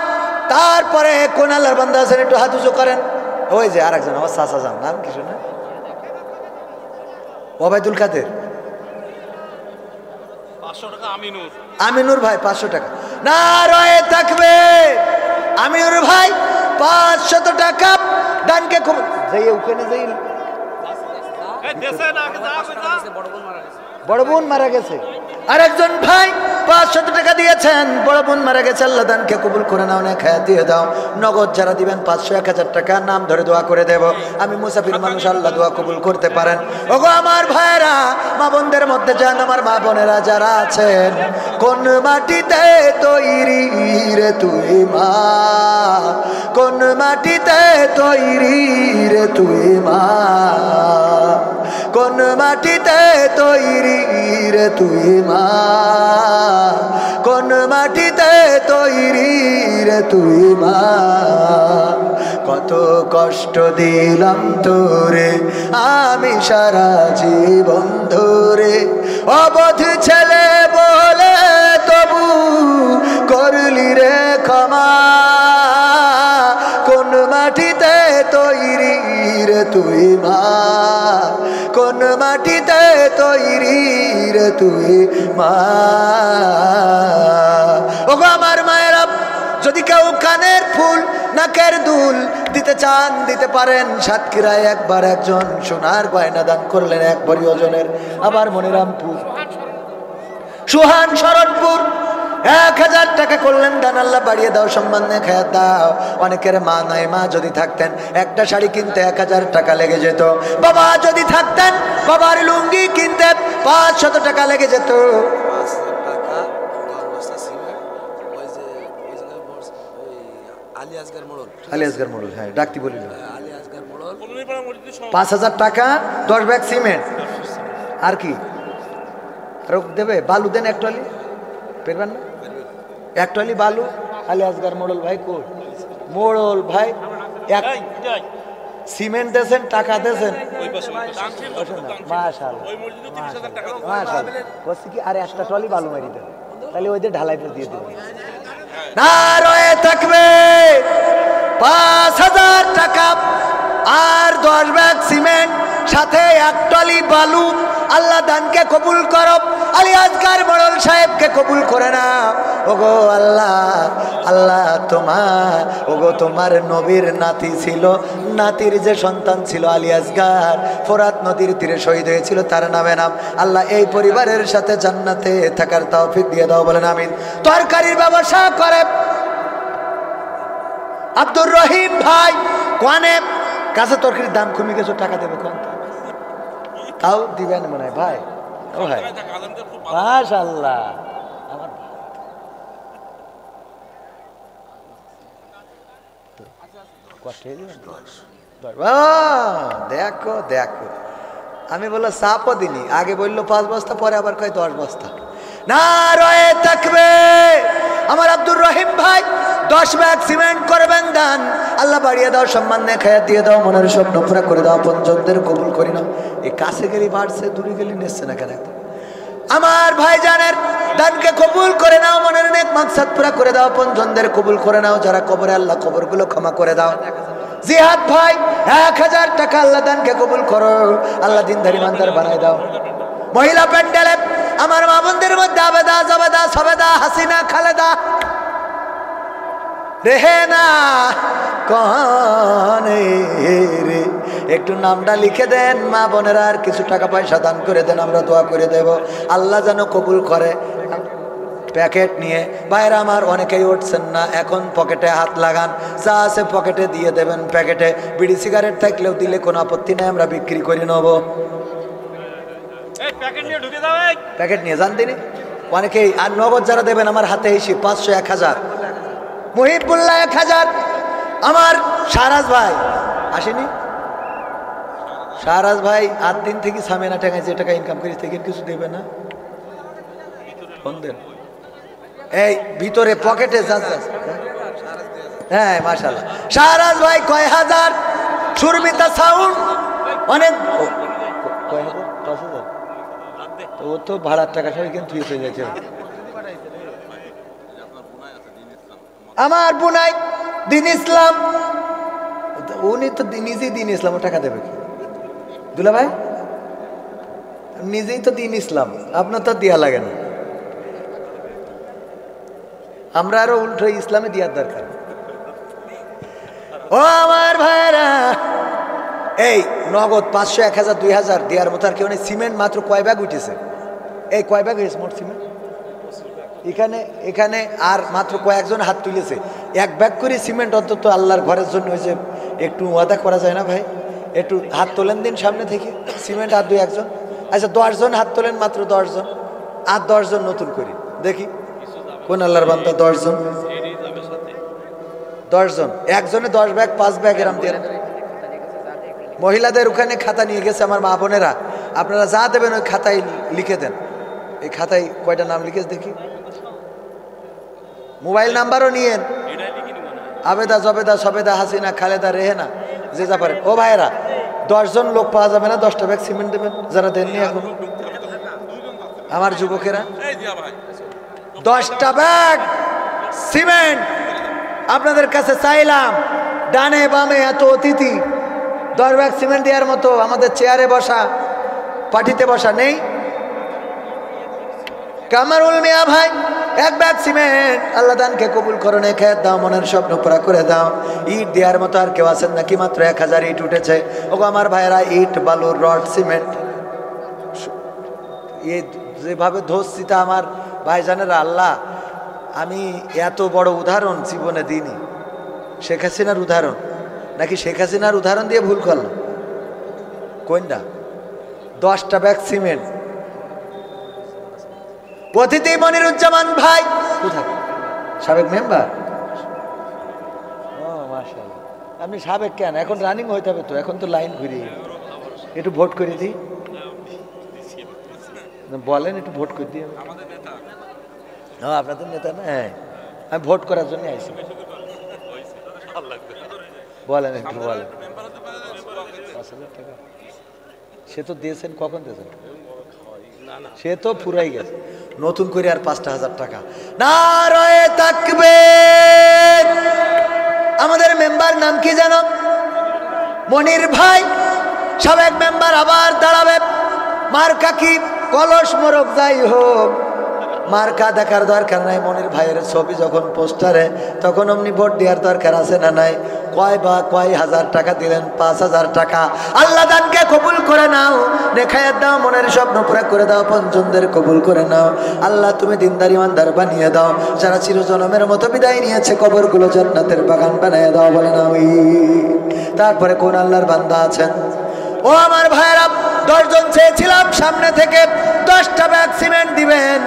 A: তারপরে কোন আল্লাহর বান্দা আছেন একটু হাত উঁচু করেন। ওই যে আরেকজন আমার চাচা যান, নাম কি শোনা? ওবায়দুল কাদের।
B: 500 টাকা আমিনুর।
A: আমিনুর ভাই 500 টাকা। নারায়ে তাকবীর। আমিনুর ভাই 500 টাকা দানকে কবুল। যাই ওখানে যাই। বড় বোন মারা গেছে। আরেকজন ভাই 500 টাকা দিয়েছেন, বড় বোন মারা গেছে। আল্লাহ দানকে কবুল করে নাও, নে খায়াত দিয়ে দাও। নগদ যারা দিবেন 500 1000 টাকা নাম ধরে দোয়া করে দেব। আমি মুসাফির মানুষ, আল্লাহ দোয়া কবুল করতে পারেন। ওগো আমার ভাইরা, মা বোনদের মধ্যে যান, আমার মা বোনেরা যারা আছেন, কোন মাটিতে তৈরি রে তুই মা, কোন মাটিতে তৈরি রে তুই মা, কোন মাটিতে তৈরি রে তুই মা, কোন মাটিতে তৈরি রে তুই মা। কত কষ্ট দিলাম তোরে আমি সারা জীবন ধরে, অবধ ছেলে বলে তবু করলি রে ক্ষমা, কোন মাটিতে তৈরি রে তুই মা, কোন মাটিতে তৈরি রে তুই মা। ওগো আমার মায়েরা, যদি কেউ কানের ফুল নাকের দুল দিতে চান দিতে পারেন। সাতক্ষীরায় একবার একজন সোনার গয়না দান করলেন 1 ভরি ওজনের। আবার মনিরামপুর সুহান শরণপুর 1000 টাকা করলেন দান। আল্লাহ বাড়িয়ে দাও, সম্মান নে খায়াত দাও। অনেকের মা নাই, মা যদি থাকতেন একটা শাড়ি কিনতে 1000 টাকা লেগে যেত। বাবা যদি থাকতেন বাবার লুঙ্গি কিনতে 500 টাকা লেগে যেত। আলিয়াসগার মোড়ল, হ্যাঁ ডাকতি বলিল। 5000 টাকা 10 ব্যাগ সিমেন্ট। আর কি আর দেবে? বালু দেন 1 ট্রলি, পেরবেন না? 1 ট্রলি বালু। আলিয়াসগার মোড়ল ভাই কই? মোড়ল ভাই সিমেন্ট দেন, টাকা দেন। মাশাআল্লাহ মাশাআল্লাহ। কইছি কি আর 1টা ট্রলি বালু মারি দেন, তাহলে ওই দিয়ে ঢালাইতে দিয়ে দেবেন। নারায়ে তাকবীর। 5000 টাকা আর 10 ব্যাগ সিমেন্ট, সাথে 1 ট্রলি বালু। আল্লাহ দানকে কবুল করো, আলিয়াসগার মোড়ল সাহেবকে কবুল করে না। ওগো আল্লাহ, আল্লাহ তোমার, ওগো তোমার নবীর নাতি ছিল, নাতির যে সন্তান ছিল আলিয়াসগার, ফোরাত নদীর তীরে শহীদ হয়েছিল, তার নামে নাম। আল্লাহ এই পরিবারের সাথে জান্নাতে থাকার তৌফিক দিয়ে দাও, বলেন আমিন। তরকারির ব্যবসা করে আব্দুর রহিম ভাই কোয়ানে কাছে তরকারির দাম কমে গেছে, টাকা দেবে কোন? তাও দিবেন মনে হয় ভাই। ও ভাই মাশাআল্লাহ। আমার দেখো দেখো, আমি বললো সাপও দিনি, আগে বললো 5 বস্তা, পরে আবার কয় 10 বস্তা। নারায়ে তাকবীর। আমার আব্দুর রহিম ভাই 10 ব্যাগ সিমেন্ট করবেন দান। আল্লাহ বাড়িয়ে দাও, সম্মান নে খায়াত দিয়ে দাও, মনের স্বপ্ন পুরা করে দাও, পঞ্চমদের কবুল করি নাও। এই কাছে গেলি বাড়ছে, দূরে গেলি নিচ্ছে না কেন? আমার ভাইজানের দানকে কবুল করে নাও, মনের নেক মাকসাদ পুরা করে দাও, পঞ্চমদের কবুল করে নাও। যারা কবরে, আল্লাহ কবরগুলো ক্ষমা করে দাও। জিহাদ ভাই 1000 টাকা, আল্লাহ দানকে কবুল করো, আল্লাহ দিনদারি মানদার বানাই দাও। মহিলা প্যান্ডেলে আমার মা বোনদের মধ্যে আবেদা, জাবেদা, সবেদা, হাসিনা, খালেদা, রেহেনা, কনে রে একটু নামটা লিখে দেন মা বোনেরা, আর কিছু টাকা পয়সা দান করে দেন, আমরা দোয়া করে দেব আল্লাহ যেন কবুল করে। প্যাকেট নিয়ে বাইরে আমার অনেকেই উঠছেন না, এখন পকেটে হাত লাগান, যা আছে পকেটে দিয়ে দেবেন। প্যাকেটে বিড়ি সিগারেট থাকলেও দিলে কোনো আপত্তি নেই, আমরা বিক্রি করে নেব। প্যাকেট নিয়ে যান তিনি অনেকেই। আর নগদ যারা দেবেন আমার হাতে এসে 500 1000, মুহিবুল্লাহ 1000, আমার শাহরাজ ভাই আসেনি, শাহরাজ ভাই 8 দিন থেকে সামিনা টাকায় যে টাকা ইনকাম করি থেকে কিছু দেবে না, ফোন দেন। এই ভিতরে পকেটে হ্যাঁ মাশাআল্লাহ শাহরাজ ভাই কয় হাজার, সুরমিতা সাউন্ড অনেক কয় হাজার, 5000, তো ও তো ভাড়ার টাকা সবাই কিন্তু হয়ে যাচ্ছে। আমার বুনাই দিন ইসলাম, উনি তো নিজেই দিন ইসলাম, ও টাকা দেবে কি দুলা ভাই? নিজেই তো দিন ইসলাম, আপনার তো দেয়া লাগে না, আমরা আরো উল্টো ইসলামে দেওয়ার দরকার। ও আমার ভাইরা, এই নগদ 500 1000 2000 দেওয়ার মতো আর কেউ নেই। সিমেন্ট মাত্র কয় ব্যাগ উঠেছে? এই কয় ব্যাগ হয়েছে মোট সিমেন্ট এখানে? এখানে আর মাত্র কয়েকজন হাত তুলেছে। 1 ব্যাগ করে সিমেন্ট অন্তত আল্লাহর ঘরের জন্য হয়েছে, একটু ওয়াদা করা যায় না ভাই? একটু হাত তোলেন দিন সামনে থেকে, সিমেন্ট আর 2 1 জন। আচ্ছা 10 জন হাত তোলেন, মাত্র 10 জন, আর 10 জন নতুন করি দেখি কোন আল্লাহর বান্দা 10 জন, 10 জন, একজনে 10 ব্যাগ 5 ব্যাগ এরম দিয়ে। মহিলাদের ওখানে খাতা নিয়ে গেছে আমার মা বোনেরা, আপনারা যা দেবেন ওই খাতায় লিখে দেন। এই খাতায় কয়টা নাম লিখেছে দেখি, মোবাইল নাম্বারও নিয়েন। আবেদা জবেদা সবেদা হাসিনা খালেদা রেহেনা যে যা পারেন। ও ভাইয়েরা 10 জন লোক পাওয়া যাবে না, 10টা ব্যাগ সিমেন্ট দেবেন যারা দেননি এখন আমার যুবকেরা। 10টা ব্যাগ সিমেন্ট আপনাদের কাছে চাইলাম। ডানে বামে এত অতিথি, 10 ব্যাগ সিমেন্ট দেওয়ার মতো আমাদের চেয়ারে বসা পার্টিতে বসা নেই। কামারুল মিয়া ভাই 1 ব্যাগ সিমেন্ট, আল্লাহ দানকে কবুল করো, খেয়ে দাও, মনের স্বপ্ন পুরা করে দাও। ইট দেওয়ার মতো আর কেউ আছেন নাকি? মাত্র 1000 ইট উঠেছে। ওগো আমার ভাইয়েরা, ইট বালু রড সিমেন্ট এই যেভাবে ধরছি তা আমার ভাইজানেরা, আল্লাহ আমি এত বড় উদাহরণ জীবনে দিইনি। শেখ হাসিনার উদাহরণ নাকি শেখ হাসিনার উদাহরণ দিয়ে ভুল করলাম কোনটা? 10টা ব্যাগ সিমেন্ট। অতিথি মনিরুজ্জামান ভাই কোথায়? সাবেক মেম্বার। ও মাশাআল্লাহ, আপনি সাবেক কেন? এখন রানিং হইতে হবে তো, এখন তো লাইন ঘুরিয়ে একটু ভোট করে দিই, বলেন একটু ভোট করে দিই। হ্যাঁ আপনাদের নেতা না? হ্যাঁ আমি ভোট করার জন্য আইছি, বলেন একটু বলেন। 5,000 টাকা সে তো দিয়েছেন, কখন দিয়েছেন? সে তো পুরাই গেছে, নতুন করে আর 5,000 টাকা। নারায়ে তাকবীর। আমাদের মেম্বার নাম কি জানো? মনির ভাই, সাবেক মেম্বার, আবার দাঁড়াবে। মার্কা কি? কলস মোরগ যাই হোক, মার্কা দেখার দরকার নাই। মনির ভাইয়ের ছবি যখন পোস্টারে, তখন অমনি ভোট দেওয়ার দরকার আছে না নাই? কয় হাজার টাকা দিলেন? 5,000 টাকা। আল্লাহ দানকে কবুল করে নাও, নেখায়াত দাও, মনের স্বপ্ন পুরা করে দাও, পঞ্চমদের কবুল করে নাও। আল্লাহ তুমি দিনদার ইমানদার বানিয়ে দাও। যারা চিরজনমের মতো বিদায় নিয়েছে, কবরগুলো জান্নাতের বাগান বানিয়ে দাও, বলে না আমিন। তারপরে কোন আল্লাহর বান্দা আছেন? ও আমার ভাইয়েরা, 10 জন চেয়েছিলাম সামনে থেকে 10টা ব্যাগ সিমেন্ট দিবেন,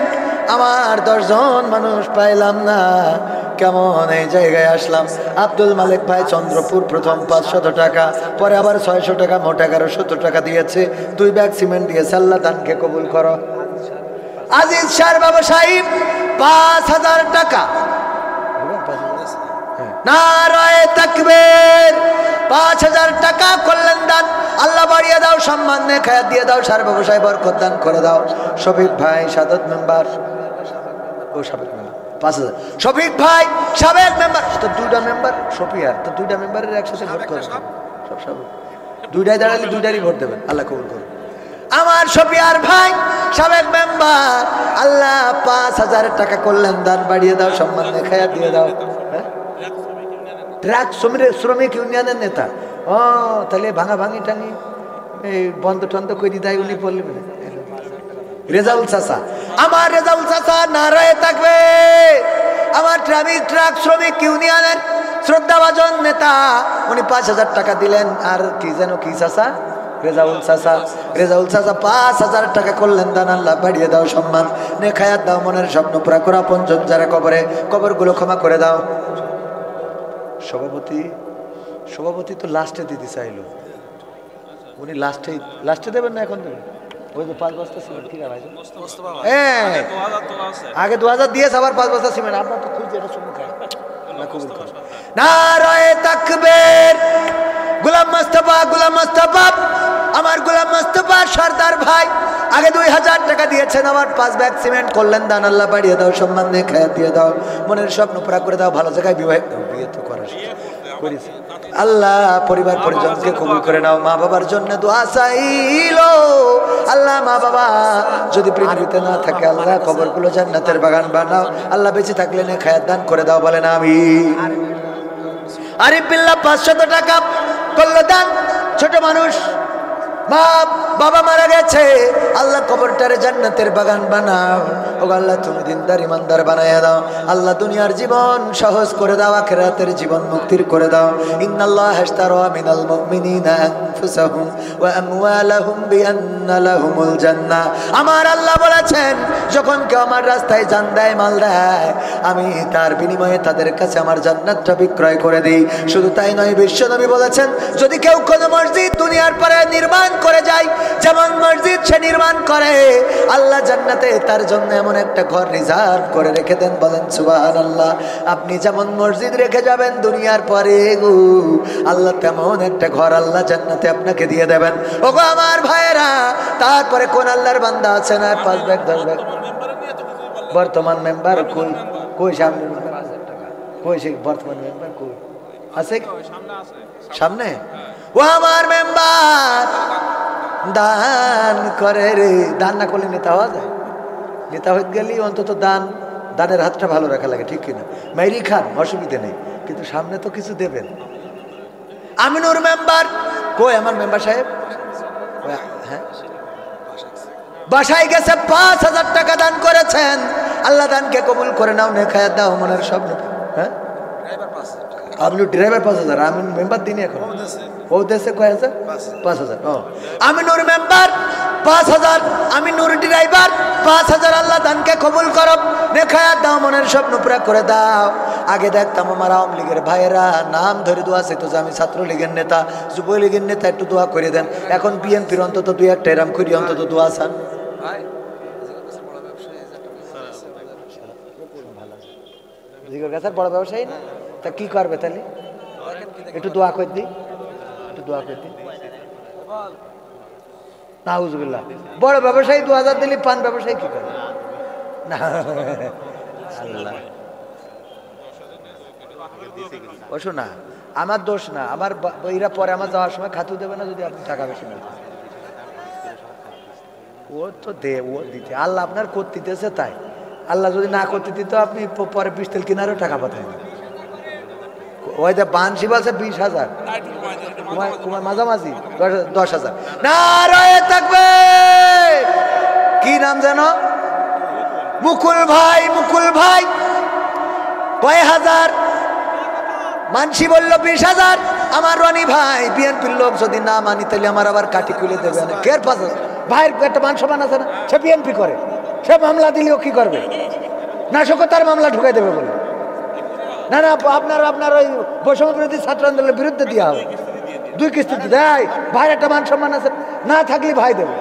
A: আমার 10 জন মানুষ পাইলাম না। কেমন এই জায়গায় আসলাম? আব্দুল মালিক ভাই চন্দ্রপুর প্রথম 500 টাকা, পরে আবার 600 টাকা, মোট 1100 টাকা দিয়েছে। 2 ব্যাগ সিমেন্ট দিয়েছে। আল্লাহ দানকে কবুল করো। আজিজ শাহ ব্যবসায়ী 5,000 টাকা। নারায়ে তাকবীর। 5,000 টাকা করলেন দান। আল্লাহ বাড়িয়ে দাও, সম্মান নেখায়াত দিয়ে দাও, সার ব্যবসায় বরকত দান করে দাও। শফিক ভাই সাদত মেম্বার, ও সাবেক মেম্বার 5,000। শফিক ভাই সাবেক মেম্বার, তো 2টা মেম্বার শফিয়ার, তো 2টা মেম্বারের একসাথে ভোট করে সব সাবেক, 2টাই দাঁড়ালে 2টারই ভোট দেবেন। আল্লাহ কবুল করুন। আমার শফিয়ার ভাই সাবেক মেম্বার, আল্লাহ 5,000 টাকা করলেন দান, বাড়িয়ে দাও, সম্মান নেখায়াত দিয়ে দাও। ট্রাক শ্রমিক ইউনিয়নের নেতা, ও ও তাহলে ভাঙা ভাঙি টাঙি এই বন্ধ টন্ধ করে দেয় উনি বললেন রেজাউল চাচা, আমার রেজাউল চাচা নারায়ে থাকবে। আমার ট্রাক শ্রমিক ইউনিয়নের শ্রদ্ধাভাজন নেতা, উনি 5,000 টাকা দিলেন। আর কি যেন কি চাচা, রেজাউল চাচা, রেজাউল চাচা 5,000 টাকা করলেন দান। আল্লাহ বাড়িয়ে দাও সম্মান, নেখায়াত দাও, মনের স্বপ্ন পুরা করা। পঞ্চম যারা কবরে, কবরগুলো ক্ষমা করে দাও। সভাপতি তো লাস্টে দিতে চাইলো, উনি লাস্টে দেবেন না এখন দেবেন? ওই যে 5 বস্তা সিমেন্ট কি ভাই, হ্যাঁ আগে 2000 দিয়েছে, আবার 5 বস্তা সিমেন্ট। আপনার তো খুঁজছে এটা শুনুন না, কবুল করুন। নারায়ে তাকবীর। গোলাম মোস্তফা, আমার গোলাম মোস্তফা সর্দার ভাই আগে 2000 টাকা দিয়েছেন, আবার 5 ব্যাগ সিমেন্ট করলেন দান। আল্লাহ বাড়িয়ে দাও সম্মান, দিয়ে খায়াত দিয়ে দাও, মনের স্বপ্ন পুরা করে দাও। ভালো জায়গায় বিয়ে তো করার করেছে। আল্লাহ পরিবার পরিজনকে কবুল করে নাও। মা বাবার জন্য দোয়া চাইলো। আল্লাহ মা বাবা যদি পৃথিবীতে না থাকে, আল্লাহ কবরগুলো জান্নাতের বাগান বানাও। আল্লাহ বেঁচে থাকলে নে খায়াত দান করে দাও, বলেন আমিন। আরিফ বিল্লাহ 500 টাকা করলো দান। ছোট মানুষ, মা বাবা মারা গেছে, আল্লাহ কবরটারে জান্নাতের বাগান বানাও। ও আল্লাহ তুমি দিনদার ইমানদার বানায়া দাও। আল্লাহ দুনিয়ার জীবন সহজ করে দাও, আখিরাতের জীবন মুক্তির করে দাও। ইন্নাল্লাহা আশতারা মিনাল মুমিনিনা আনফুসাহুম ওয়া আমওয়ালাহুম বিআন্না লাহুমুল জান্নাহ। আমার আল্লাহ বলেছেন, যখন কেউ আমার রাস্তায় জান দেয়, মাল দেয়, আমি তার বিনিময়ে তাদের কাছে আমার জান্নাতটা বিক্রয় করে দিই। শুধু তাই নয়, বিশ্বনবী বলেছেন, যদি কেউ কোনো মসজিদ দুনিয়ার পরে নির্মাণ করে যায়, যেমন মসজিদ সে নির্মাণ করে, আল্লাহ জান্নাতে তার জন্য এমন একটা ঘর রিজার্ভ করে রেখে দেন। বলেন সুবহানাল্লাহ। আপনি যেমন মসজিদ রেখে যাবেন দুনিয়ার পরে গো, আল্লাহ তেমন একটা ঘর আল্লাহ জান্নাতে আপনাকে দিয়ে দেবেন। ওগো আমার ভাইয়েরা, তারপরে কোন আল্লাহর বান্দা আছে না 5 ব্যাগ 10 ব্যাগ বর্তমান মেম্বার কই কই সামনে কই সে বর্তমান মেম্বার কই আছে সামনে? ও আমার মেম্বার দান করে রে, দান না করলে নেতা হওয়া যায়? নেতা হয়ে গেলে অন্তত দানের হাতটা ভালো রাখা লাগে, ঠিক কিনা? মেরি খান অসুবিধে নেই, কিন্তু সামনে তো কিছু দেবেন। আমিনুর মেম্বার কই? আমার মেম্বার সাহেব হ্যাঁ বাসায় গেছে, 5,000 টাকা দান করেছেন। আল্লাহ দানকে কবুল করে নাও, নেখায়াত দাও, মনের স্বপ্ন। হ্যাঁ আপনি ড্রাইভার 5,000, আমি মেম্বার দিনই এখন ও দেশে কয় হাজার? 5,000। ও আমিনুর মেম্বার 5,000, আমিনুর ড্রাইভার 5,000। আল্লাহ দানকে কবুল করো, নেখায়াত দাও, মনের স্বপ্ন পুরা করে দাও। আগে দেখতাম আমার আওয়ামী লীগের ভাইয়েরা নাম ধরে দোয়া চাইতো যে আমি ছাত্রলীগের নেতা, যুবলীগের নেতা, একটু দোয়া করে দেন। এখন বিএনপির অন্তত 2-1টা এরাম করি অন্তত দোয়া চান। বড় ব্যবসায়ী না, তা কি করবে তাহলে? একটু দোয়া করে দিই, একটু দোয়া করে দিই। নাউজুবিল্লাহ, বড় ব্যবসায়ী 2,000 দিলে পান ব্যবসায়ী কি করে? না আল্লাহ ওসো না, আমার দোষ না, আমার এরা পরে আমার যাওয়ার সময় খাতু দেবে না যদি আপনি টাকা বেশি নেন। ও তো দে, ও দিতে আল্লাহ আপনার করতে দিতেছে, তাই আল্লাহ যদি না করতে দিত আপনি পরে পিস্তল কিনারও টাকা পাঠায় না। ওই যে বানশি বলছে 20,000, মাঝামাঝি 10,000। নারায়ে তাকবীর। কি নাম জানো? মুকুল ভাই, মুকুল ভাই কয় হাজার? মানসি বলল 20,000। আমার রনি ভাই বিএনপির লোক, যদি না মানি তাহলে আমার আবার কাটি খুলে দেবে। কের 5,000? ভাইয়ের একটা মান সম্মান আছে না, সে বিএনপি করে, সে মামলা দিলেও কি করবে? নাশকতার মামলা ঢুকাই দেবে বলে। না না, আপনার ওই বৈষম্য বিরোধী ছাত্র আন্দোলনের বিরুদ্ধে দেওয়া হবে, 2 কিস্তিতে দেয়। ভাইয়ের একটা মান সম্মান আছে, না থাকলে ভাই দেবে।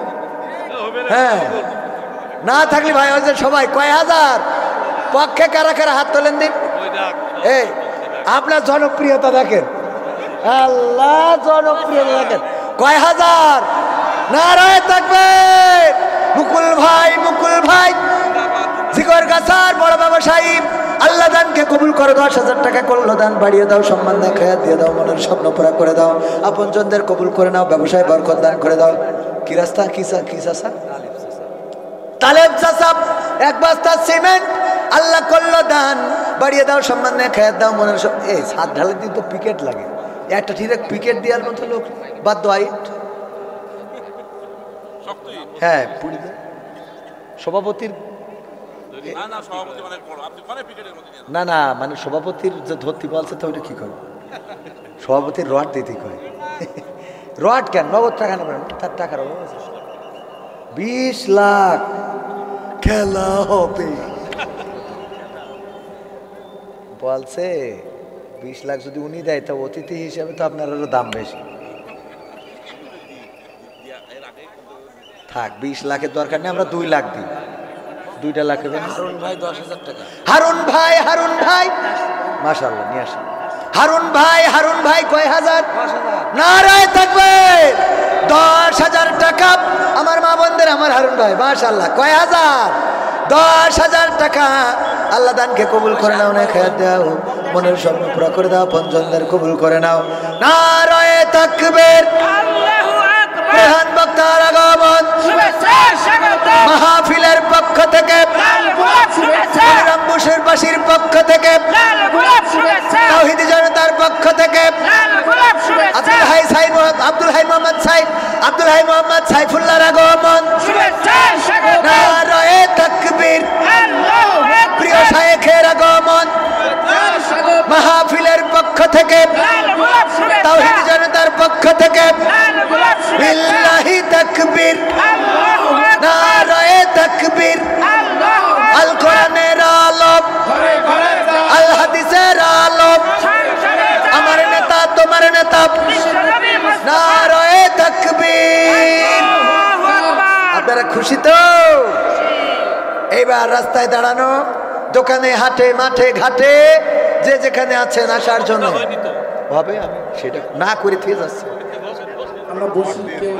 A: হ্যাঁ, না থাকলে ভাই হয়েছে সবাই। কয় হাজার পক্ষে কারা কারা হাত তোলেন দিন। এই আপনার জনপ্রিয়তা দেখেন, আল্লাহ জনপ্রিয়তা দেখেন। কয় হাজার? নারায়ে তাকবীর। মুকুল ভাই, মুকুল ভাই জিগর গাছার বড় ব্যবসায়ী, আল্লাহ দানকে কবুল করো। 10,000 টাকা করলো দান, বাড়িয়ে দাও, সম্মান দাও, খায়াত দিয়ে দাও, মনের স্বপ্ন পুরা করে দাও। আপনজনদের কবুল করে নাও, ব্যবসায় বরকত দান করে দাও। কি রাস্তা? কি চাচা? তালেব চাচা 1 বস্তা সিমেন্ট আল্লাহ করলো দান, বাড়িয়ে দাও, সম্মান দিয়ে খায়াত দাও, মনের স্বপ্ন। এই ছাদ ঢালের দিন তো পিকেট লাগে, একটা ঠিক পিকেট দেওয়ার মতো লোক বাদ দাইট। হ্যাঁ পুরি সভাপতির না না মানে সভাপতির যে ধরতি বলছে তো ওইটা কি করবে? সভাপতির রড দিতে কয়। রড কেন নগদ টাকা নেবেন? তার টাকার 20 লাখ খেলা হবে বলছে। 20 লাখ যদি উনি দেয় তো অতিথি হিসেবে তো আপনার আরো দাম বেশি থাক। 20 লাখের দরকার নেই, আমরা 2 লাখ দিই। 2টা লাখ হারুন ভাই 10,000 টাকা। হারুন ভাই মাশাআল্লাহ নিয়ে আসেন। হারুন ভাই কয় হাজার? নারায়ে তাকবীর। 10,000 টাকা আমার মা বোনদের, আমার হারুন ভাই মাশাআল্লাহ কয় হাজার? 10,000 টাকা। আল্লাহ দানকে কবুল করে নাও, না খেয়াল দাও, মনের স্বপ্ন পুরা করে দাও, পঞ্চমদের কবুল করে নাও। নারায়ে তাকবীর। প্রধান বক্তার আগমন মাহফিলের পক্ষ থেকে, রামবুশেরবাসীর পক্ষ থেকে, তাওহীদি জনতার পক্ষ থেকে আব্দুল হাই মোহাম্মদ সাইফুল্লাহর আগমন। নারায়ে তাকবীর। প্রিয় শায়েখের আগমন মাহফিলের পক্ষ থেকে, তাওহীদি জনতার পক্ষ থেকে বিল্লাহি তাকবীর। নারায়ে তাকবীর। আল কোরআনের আলো, আল হাদিসের আলো, আমার নেতা তোমার নেতা। নারায়ে তাকবীর। আপনারা খুশি তো? এইবার রাস্তায় দাঁড়ানো, দোকানে, হাটে, মাঠে, ঘাটে, যে যেখানে আছেন আসার জন্য হবে। আমি সেটা না করে থেকে যাচ্ছি।
B: আমরা বসি কেউ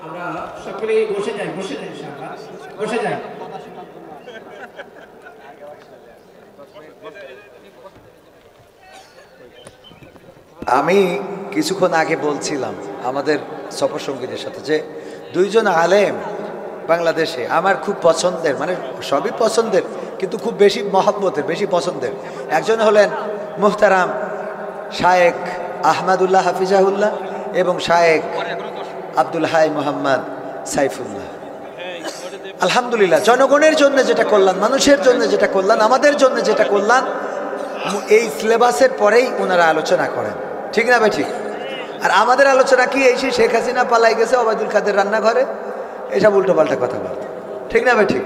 B: আমরা সকলে বসে যাই ইনশাআল্লাহ, বসে যাই।
A: আমি কিছুক্ষণ আগে বলছিলাম আমাদের সফর সঙ্গীদের সাথে যে 2 জন আলেম বাংলাদেশে আমার খুব পছন্দের, মানে সবই পছন্দের কিন্তু খুব বেশি মহব্বতের, বেশি পছন্দের। একজন হলেন মুহতারাম শায়েখ আহমদুল্লাহ হাফিজাহুল্লাহ এবং শায়েখ আব্দুল হাই মোহাম্মদ সাইফুল্লাহ। আলহামদুলিল্লাহ, জনগণের জন্য যেটা করলেন, মানুষের জন্য যেটা করলেন, আমাদের জন্য যেটা করলেন, এই সিলেবাসের পরেই ওনারা আলোচনা করেন, ঠিক না ভাই? ঠিক। আর আমাদের আলোচনা কি? এই সে শেখ হাসিনা পালাই গেছে ওবায়দুল কাদের রান্নাঘরে, এসব উল্টো পাল্টা কথাবার্তা, ঠিক না ভাই? ঠিক।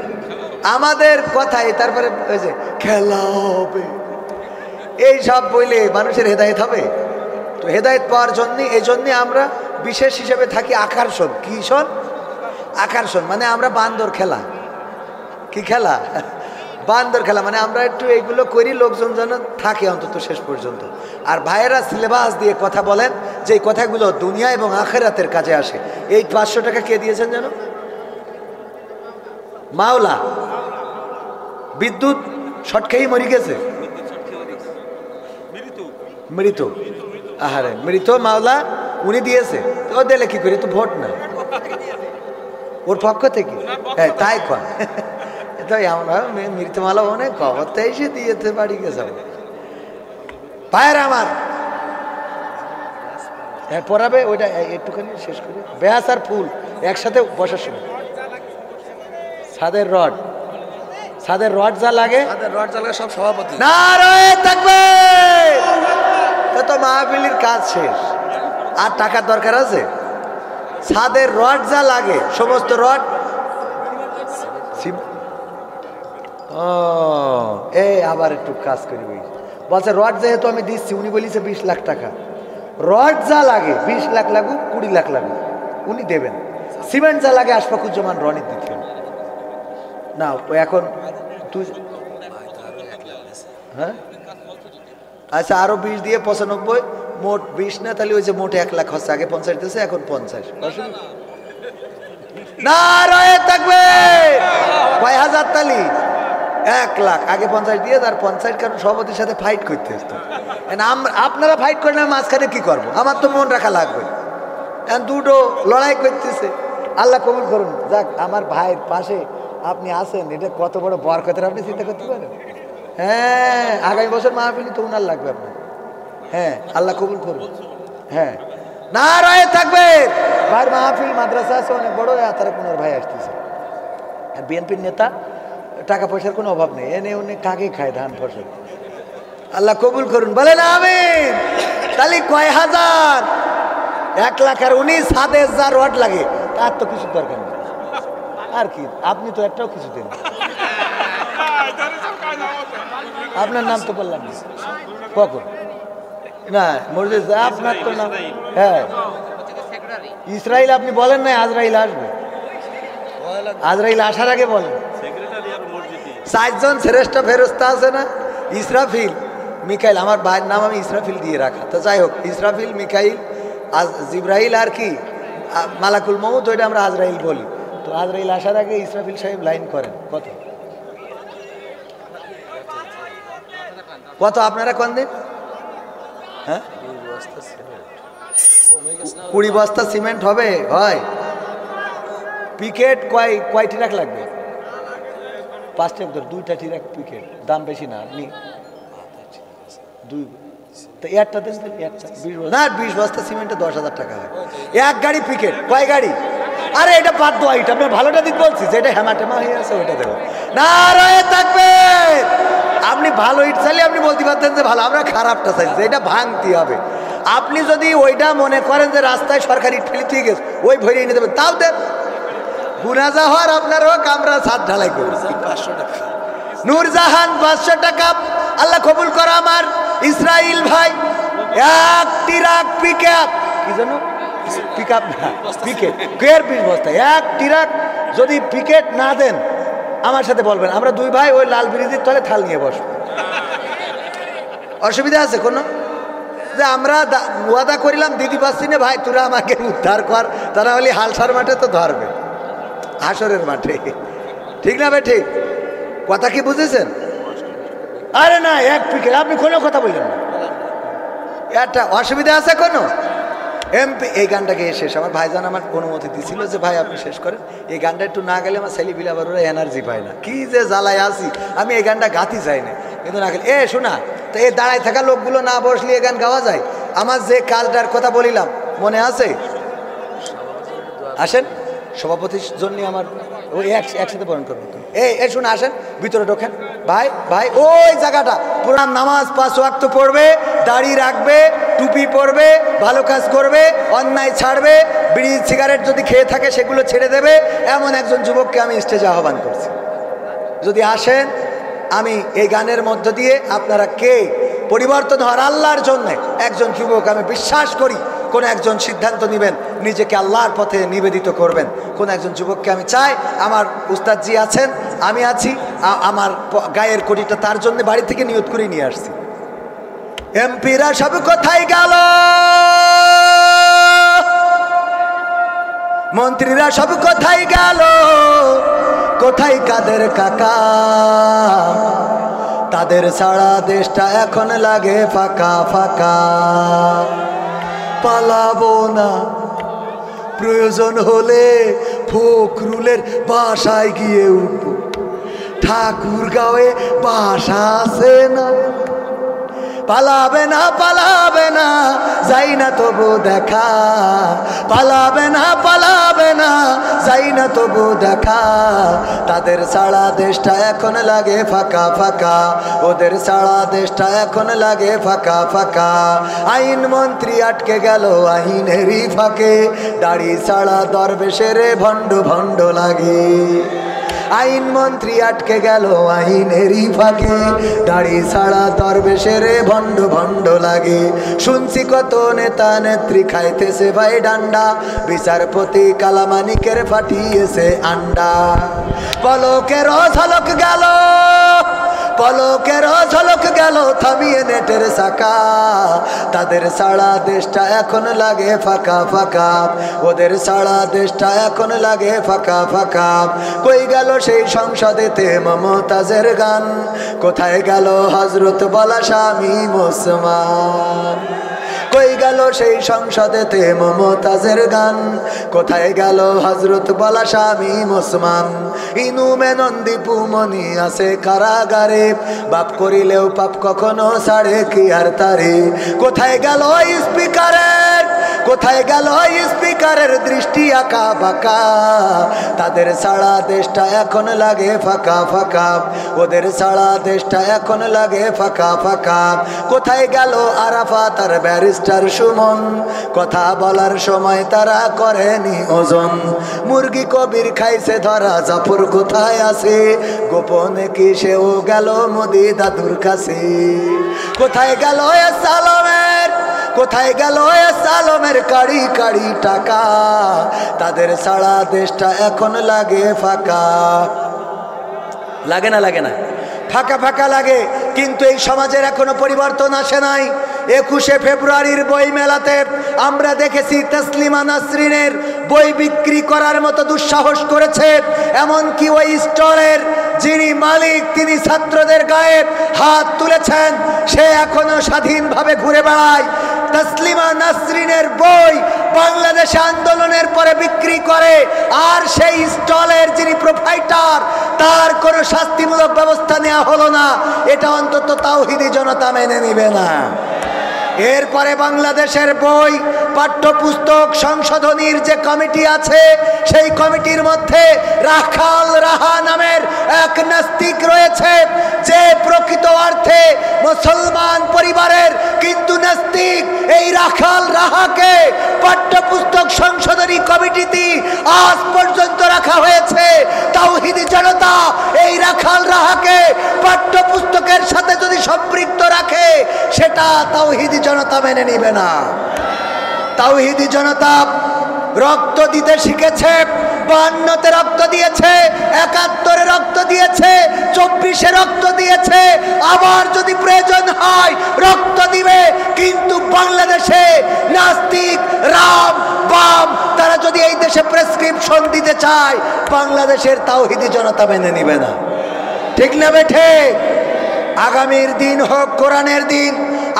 A: আমাদের কথাই তারপরে ওই যে খেলা হবে, এই সব বইলে মানুষের হেদায়েত হবে? তো হেদায়েত পাওয়ার জন্য এই জন্যে আমরা বিশেষ হিসেবে থাকি আকর্ষণ। কি শোন? আকর্ষণ মানে আমরা বান্দর খেলা। কি খেলা? বান্দর খেলা। মানে আমরা একটু এইগুলো করি, লোকজন যেন থাকে অন্তত শেষ পর্যন্ত। আর ভাইয়েরা সিলেবাস দিয়ে কথা বলেন যে এই কথাগুলো দুনিয়া এবং আখেরাতের কাজে আসে। এই 500 টাকা কে দিয়েছেন যেন? মাওলা। বিদ্যুৎ শর্ট খেয়েই মরে গেছে, মৃত। আহারে মৃত মাওলা উনি দিয়েছে। ও দিলে কি করে? তো ভোট না ওর পক্ষ থেকে। হ্যাঁ তাই কয়। তো এমন মৃতমালা অনেক খবরটা এসে দিয়েতে বাড়ি গেছে। পায়ের আমার হ্যাঁ পড়াবে ওইটা একটুখানি শেষ করে। বেহাস আর ফুল একসাথে বসার সময় ছাদের রড, ছাদের রড যা লাগে, রড যা লাগে সব সভাপতি। নারায়ে তাকবীর। তো মাহফিলের কাজ শেষ, আর টাকার দরকার আছে? ছাদের রড যা লাগে সমস্ত রড। এই আবার একটু কাজ করি বলছে রড যেহেতু আমি দিচ্ছি, উনি বলিছে 20 লাখ টাকা। রড যা লাগে 20 লাখ লাগুক, 20 লাখ লাগুক উনি দেবেন। সিমেন্ট যা লাগে আশফাকুজ্জামান রনির দিতে হবে না। এখন তুই হ্যাঁ আচ্ছা আরো 20 দিয়ে 95, মোট 20 না, তাহলে ওই যে মোট 1 লাখ হচ্ছে। আগে 50 দিয়েছে, এখন 50। নারায়ে তাকবীর। কয় হাজার তালি? 1 লাখ। আগে 50 দিয়ে তার 50, কারণ সভাপতির সাথে ফাইট করতে আসতো। আপনারা ফাইট করেন, না মাঝখানে কি করবো? আমার তো মন রাখা লাগবে। এখন দুটো লড়াই করতেছে। আল্লাহ কবুল করুন। যাক, আমার ভাইয়ের পাশে আপনি আছেন, এটা কত বড় বরকতের, আপনি চিন্তা করতে পারেন? হ্যাঁ, আগামী বছর মাহফিল তো উনার লাগবে আপনার। হ্যাঁ, আল্লাহ কবুল করবে। হ্যাঁ, নারায়ে তাকবীর। ভাই মাহফিল মাদ্রাসা আছে অনেক বড়, তারা কোনার ভাই আসতেছে। আর বিএনপির নেতা, টাকা পয়সার কোনো অভাব নেই, এনে উনি কাকে খায় ধান ফসল। আল্লাহ কবুল করুন, বলেন আমিন। তাহলে কয় হাজার? 1,19,000 ওয়াট লাগে, তার তো কিছু দরকার নেই। আর কি, আপনি তো একটাও কিছু দেন। আপনার নাম তো বললাম না কখন, না মসজিদ আপনার তো নাম। হ্যাঁ, ইসরাইল আপনি বলেন না, আজরাইল আসবে। আজরাইল আসার আগে বলেন। 4 জন শ্রেষ্ঠ ফেরেশতা আছে না, ইসরাফিল, মিকাইল। আমার ভাইয়ের নাম আমি ইসরাফিল দিয়ে রাখা, তো যাই হোক, ইসরাফিল, মিকাইল, জিব্রাইল আর কি মালাকুল মউত, ওইটা আমরা আজরাইল বলি। তো আজরাইল আসার আগে ইসরাফিল সাহেব লাইন করেন কত কত আপনারা কোন দিন? হ্যাঁ, 20 বস্তা সিমেন্ট হবে। হয় পিকেট কয় ট্রাক লাগবে? 5 ট্রাক, 2টা ট্রাক পিকেট, দাম বেশি না। আপনি 2 তো একটা দেন, একটা 20 বস্তা সিমেন্টে 10,000 টাকা হয়। এক গাড়ি পিকেট, কয় গাড়ি? আরে এটা বাদ দো, এটা আপনার ভালোটা দিতে বলছি, যেটা হেমাটেমা হয়ে আছে ওইটা দেবো। নারায়ে তাকবীর। আপনি ভালো ইট চাইলে আপনি বলতে পারতেন যে ভালো, আমরা খারাপটা চাইছি, এটা ভাঙতে হবে। আপনি যদি ওইটা মনে করেন যে রাস্তায় সরকারি ইট ফেলি ঠিক আছে, ওই ভরিয়ে নিতে দেবেন, তাও দেন। গুনাজা হওয়ার আপনার হোক, আমরা ছাদ ঢালাই করছি। নূরজাহান 500 টাকা, আল্লাহ কবুল করো। আমার ইসরাইল ভাই 1 ট্রাক পিকআপ, কি জানো পিকআপ না পিকেট, 20 বস্তা 1 ট্রাক। যদি পিকেট না দেন আমার সাথে বলবেন, আমরা 2 ভাই ওই লাল ব্রিজের তলে থাল নিয়ে বসবো। অসুবিধা আছে কোনো? যে আমরা ওয়াদা করিলাম দিদি পাচ্ছি না ভাই, তোরা আমাকে উদ্ধার কর, তারা বলি হালসার মাঠে তো ধরবে, হাসরের মাঠে। ঠিক না ভাই? ঠিক কথা কি বুঝেছেন? আরে না, 1 পিকেট, আপনি কোনো কথা বললেন না, একটা অসুবিধা আছে কোনো? এমপি এই গানটাকে শেষ, আমার ভাইজান আমার অনুমতি দিছিল যে ভাই আপনি শেষ করেন, এই গানটা একটু না গেলে আমার ছেলে বিলাবার ওরা এনার্জি পায় না, কি যে জ্বালায় আছি আমি, এই গানটা গাতি চাই না, কিন্তু না গেলে। শোনা তো, এই দাঁড়ায় থাকা লোকগুলো না বসলে এই গান গাওয়া যায়? আমার যে কাজটার কথা বলিলাম মনে আছে? আসেন, সভাপতির জন্য আমার ওই একসাথে বরণ করবো। এই শুনে আসেন, ভিতরে ঢোকেন ভাই। ভাই ওই জায়গাটা পুরান নামাজ 5 ওয়াক্ত পড়বে, দাড়ি রাখবে, টুপি পরবে, ভালো কাজ করবে, অন্যায় ছাড়বে, বিড়ি সিগারেট যদি খেয়ে থাকে সেগুলো ছেড়ে দেবে, এমন একজন যুবককে আমি স্টেজে আহ্বান করছি। যদি আসেন, আমি এই গানের মধ্য দিয়ে আপনারা কে পরিবর্তন হওয়ার আল্লাহর জন্য একজন যুবক, আমি বিশ্বাস করি কোন একজন সিদ্ধান্ত নেবেন, নিজেকে আল্লাহর পথে নিবেদিত করবেন। কোন একজন যুবককে আমি চাই, আমার উস্তাদজি আছেন, আমি আছি, আমার গায়ের কোটিটা তার জন্য বাড়ি থেকে নিয়ত করে নিয়ে আসছি। এমপিরা সব কোথায় গেল, মন্ত্রীরা সব কোথায় গেল, কোথায় কাদের কাকা, তাদের ছাড়া দেশটা এখন লাগে ফাঁকা ফাঁকা। পালাবো না, প্রয়োজন হলে ফখরুলের বাসায় গিয়ে উঠবো, ঠাকুরগাঁওয়ে বাসা আছে না। পালাবে না, পালাবে না, যাই না তবু দেখা, পালাবে না, পালাবে না, যাই না তবু দেখা। তাদের ছাড়া দেশটা এখন লাগে ফাঁকা ফাঁকা, ওদের ছাড়া দেশটা এখন লাগে ফাঁকা ফাঁকা। আইন মন্ত্রী আটকে গেল আইনেরই ফাঁকে, দাড়ি ছাড়া দরবেশের ভণ্ড ভণ্ড লাগে। আইন মন্ত্রী আটকে গেল আইনেরই ফাঁকে, দাড়ি ছাড়া দরবেশের ভণ্ড ভণ্ড লাগে। শুনছি কত নেতা নেত্রী খাইতেছে ভাই ডান্ডা, বিচারপতি কালামানিকের ফাটিয়েছে আন্ডা। পলকের ঝলক গেল, পলকের ঝলক গেল থামিয়ে নেটের চাকা। তাদের ছাড়া দেশটা এখন লাগে ফাঁকা ফাঁকা, ওদের ছাড়া দেশটা এখন লাগে ফাঁকা ফাঁকা। কই গেল সেই সংসদেতে মমতাজের গান, কোথায় গেল হজরত বলা শামীম ওসমান, কই গেল সেই সংসদেতে মমতাজের গান, কোথায় গেল হযরত বলা শামীম ওসমান, ইনু মেনন দীপু মনি আছে কারাগারে, বাপ করিলেও পাপ কখনো ছাড়ে কি আর তারে। কোথায় গেল স্পিকারের, কোথায় গেল স্পিকারের দৃষ্টি আঁকা বাঁকা, তাদের ছাড়া দেশটা এখন লাগে ফাঁকা ফাঁকা, ওদের ছাড়া দেশটা এখন লাগে ফাঁকা ফাঁকা। কোথায় গেল আরাফাত আর ব্যারিস্টার সুমন, কথা বলার সময় তারা করেনি ওজন, মুরগি কবির খাইছে ধরা জাফর কোথায় আছে, গোপনে কি সেও গেল মোদি দাদুর কাছে। কোথায় গেল সালামের, কোথায় গেল সালামের কাড়ি কাড়ি টাকা, তাদের ছাড়া দেশটা এখন লাগে ফাঁকা। লাগে না? লাগে না? ফাঁকা ফাঁকা লাগে। কিন্তু এই সমাজের এখনো পরিবর্তন আসে নাই। 21শে ফেব্রুয়ারির বই মেলাতে আমরা দেখেছি তসলিমা নাসরিনের বই বিক্রি করার মতো দুঃসাহস করেছে। এমনকি ওই স্টলের যিনি মালিক তিনি ছাত্রদের গায়ে হাত তুলেছেন, সে এখনো স্বাধীনভাবে ঘুরে বেড়ায়। তসলিমা নাসরিনের বই বাংলাদেশে আন্দোলনের পরে বিক্রি করে, আর সেই স্টলের যিনি প্রোভাইডার তার কোনো শাস্তিমূলক ব্যবস্থা নেওয়া হলো না। এটা অন্তত তাওহীদি জনতা মেনে নিবে না। এরপরে বাংলাদেশের বই পাঠ্যপুস্তক সংশোধনীর যে কমিটি আছে, সেই কমিটির মধ্যে রাখাল রাহা নামের এক নাস্তিক রয়েছে, যে প্রকৃত অর্থে মুসলমান পরিবারের কিন্তু নাস্তিক। এই রাখাল রাহাকে পাঠ্যপুস্তক সংশোধনী কমিটিতে আজ পর্যন্ত রাখা হয়েছে। তাওহীদি জনতা এই রাখাল রাহাকে পাঠ্যপুস্তকের সাথে যদি সম্পৃক্ত রাখে, সেটা তাওহীদি জনতা মেনে নিবে না। তাওহীদি জনতা রক্ত দিতে শিখেছে। 52-তে রক্ত দিয়েছে, 71-এ রক্ত দিয়েছে, 24-এ রক্ত দিয়েছে, আবার যদি প্রয়োজন হয় রক্ত দিবে। কিন্তু বাংলাদেশে নাস্তিক রাম বাম তারা যদি এই দেশে প্রেসক্রিপশন দিতে চায়, বাংলাদেশের তাওহীদি জনতা মেনে নিবে না। ঠিক না বেঠে? আগামীর দিন হোক কোরআনের দিন,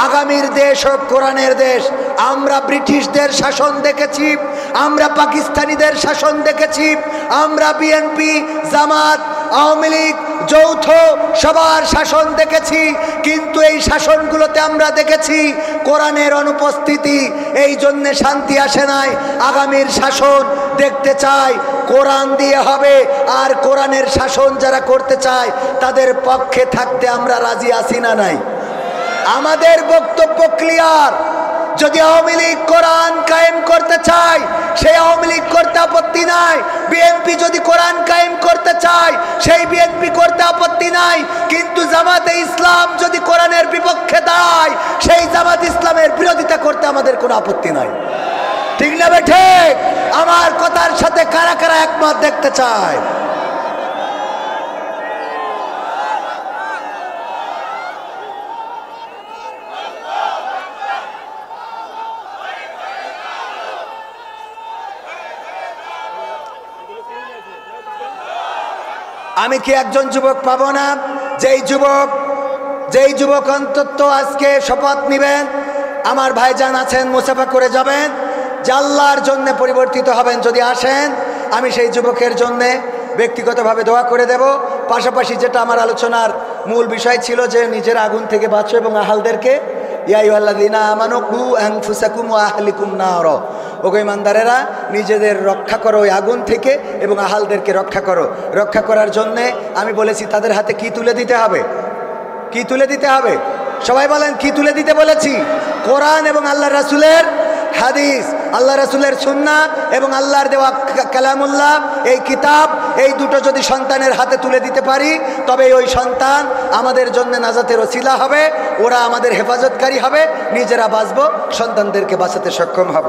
A: আগামীর দেশ হোক কোরআনের দেশ। আমরা ব্রিটিশদের শাসন দেখেছি, আমরা পাকিস্তানিদের শাসন দেখেছি, আমরা বিএনপি জামাত আওয়ামী লীগ যৌথ সবার শাসন দেখেছি। কিন্তু এই শাসনগুলোতে আমরা দেখেছি কোরআনের অনুপস্থিতি, এই জন্যে শান্তি আসে নাই। আগামীর শাসন দেখতে চাই কোরআন দিয়ে হবে, আর কোরআনের শাসন যারা করতে চায় তাদের পক্ষে থাকতে আমরা রাজি আছি না নাই? আমাদের বক্তব্য ক্লিয়ার। যদি আওয়ামী লীগ কোরআন কায়েম করতে চায়, সেই আওয়ামী লীগ করতে আপত্তি নাই। বিএনপি যদি কোরআন কায়েম করতে চায়, সেই বিএনপি করতে আপত্তি নাই। কিন্তু জামাতে ইসলাম যদি কোরআনের বিপক্ষে দাঁড়ায়, সেই জামাত ইসলামের বিরোধিতা করতে আমাদের কোনো আপত্তি নাই। ঠিক না বেঠে? আমার কথার সাথে কারা কারা একমত দেখতে চায়? আমি কি একজন যুবক পাবো না? যেই যুবক অন্তত আজকে শপথ নিবেন, আমার ভাইজান আছেন, মুসাফা করে যাবেন, যে আল্লাহর জন্য পরিবর্তিত হবেন। যদি আসেন, আমি সেই যুবকের জন্যে ব্যক্তিগতভাবে দোয়া করে দেব। পাশাপাশি যেটা আমার আলোচনার মূল বিষয় ছিল, যে নিজের আগুন থেকে বাঁচো এবং আহালদেরকে, ইয়া আইয়ুহাল্লাযীনা আমানু কু আনফুসাকুম ওয়া আহলিকুম নার, ওগো ঈমানদারেরা নিজেদের রক্ষা করো ওই আগুন থেকে এবং আহালদেরকে রক্ষা করো। রক্ষা করার জন্যে আমি বলেছি তাদের হাতে কি তুলে দিতে হবে? কি তুলে দিতে হবে? সবাই বলেন কি তুলে দিতে বলেছি? কোরআন এবং আল্লাহ রাসূলের হাদিস, আল্লাহ রাসূলের সুন্নাহ এবং আল্লাহর দেওয়া কালামুল্লাহ, এই কিতাব, এই দুটো যদি সন্তানের হাতে তুলে দিতে পারি, তবে ওই সন্তান আমাদের জন্য নাজাতের ওসিলা হবে, ওরা আমাদের হেফাজতকারী হবে, নিজেরা বাঁচব, সন্তানদেরকে বাঁচাতে সক্ষম হব।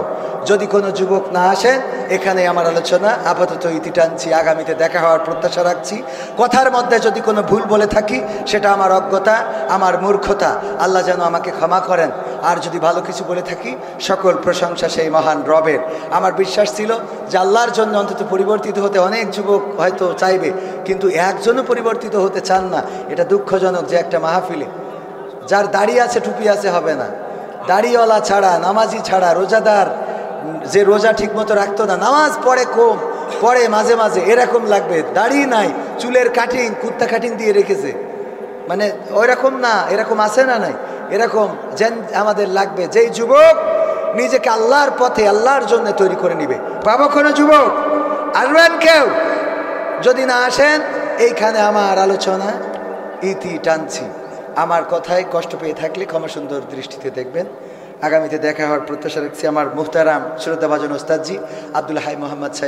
A: যদি কোনো যুবক না আসেন, এখানে আমার আলোচনা আপাতত ইতি টানছি। আগামীতে দেখা হওয়ার প্রত্যাশা রাখছি। কথার মধ্যে যদি কোনো ভুল বলে থাকি, সেটা আমার অজ্ঞতা, আমার মূর্খতা, আল্লাহ যেন আমাকে ক্ষমা করেন। আর যদি ভালো কিছু বলে থাকি, সকল প্রশংসা সেই মহান রবের। আমার বিশ্বাস ছিল যে আল্লাহর জন্য অন্তত পরিবর্তিত হতে অনেক যুবক হয়তো চাইবে, কিন্তু একজনও পরিবর্তিত হতে চান না। এটা দুঃখজনক যে একটা মাহফিলে যার দাড়ি আছে টুপি আছে হবে না, দাড়িওয়ালা ছাড়া, নামাজি ছাড়া, রোজাদার যে রোজা ঠিক মতো রাখতো না, নামাজ পড়ে কম, পড়ে মাঝে মাঝে, এরকম লাগবে। দাড়ি নাই, চুলের কাটিং কুত্তা কাটিং দিয়ে রেখেছে, মানে ওইরকম না, এরকম আছে না নাই, এরকম যেন আমাদের লাগবে। যেই যুবক নিজেকে আল্লাহর পথে আল্লাহর জন্য তৈরি করে নিবে। পাবো কোনো যুবক? আসবেন কেউ? যদি না আসেন, এইখানে আমার আলোচনা ইতি টানছি। আমার কথায় কষ্ট পেয়ে থাকলে ক্ষমা সুন্দর দৃষ্টিতে দেখবেন। আগামীতে দেখা হওয়ার প্রত্যাশা রাখছি। আমার মুহতারাম শ্রদ্ধাভাজন ওস্তাদজি আব্দুল হাই মোহাম্মদ সাহেব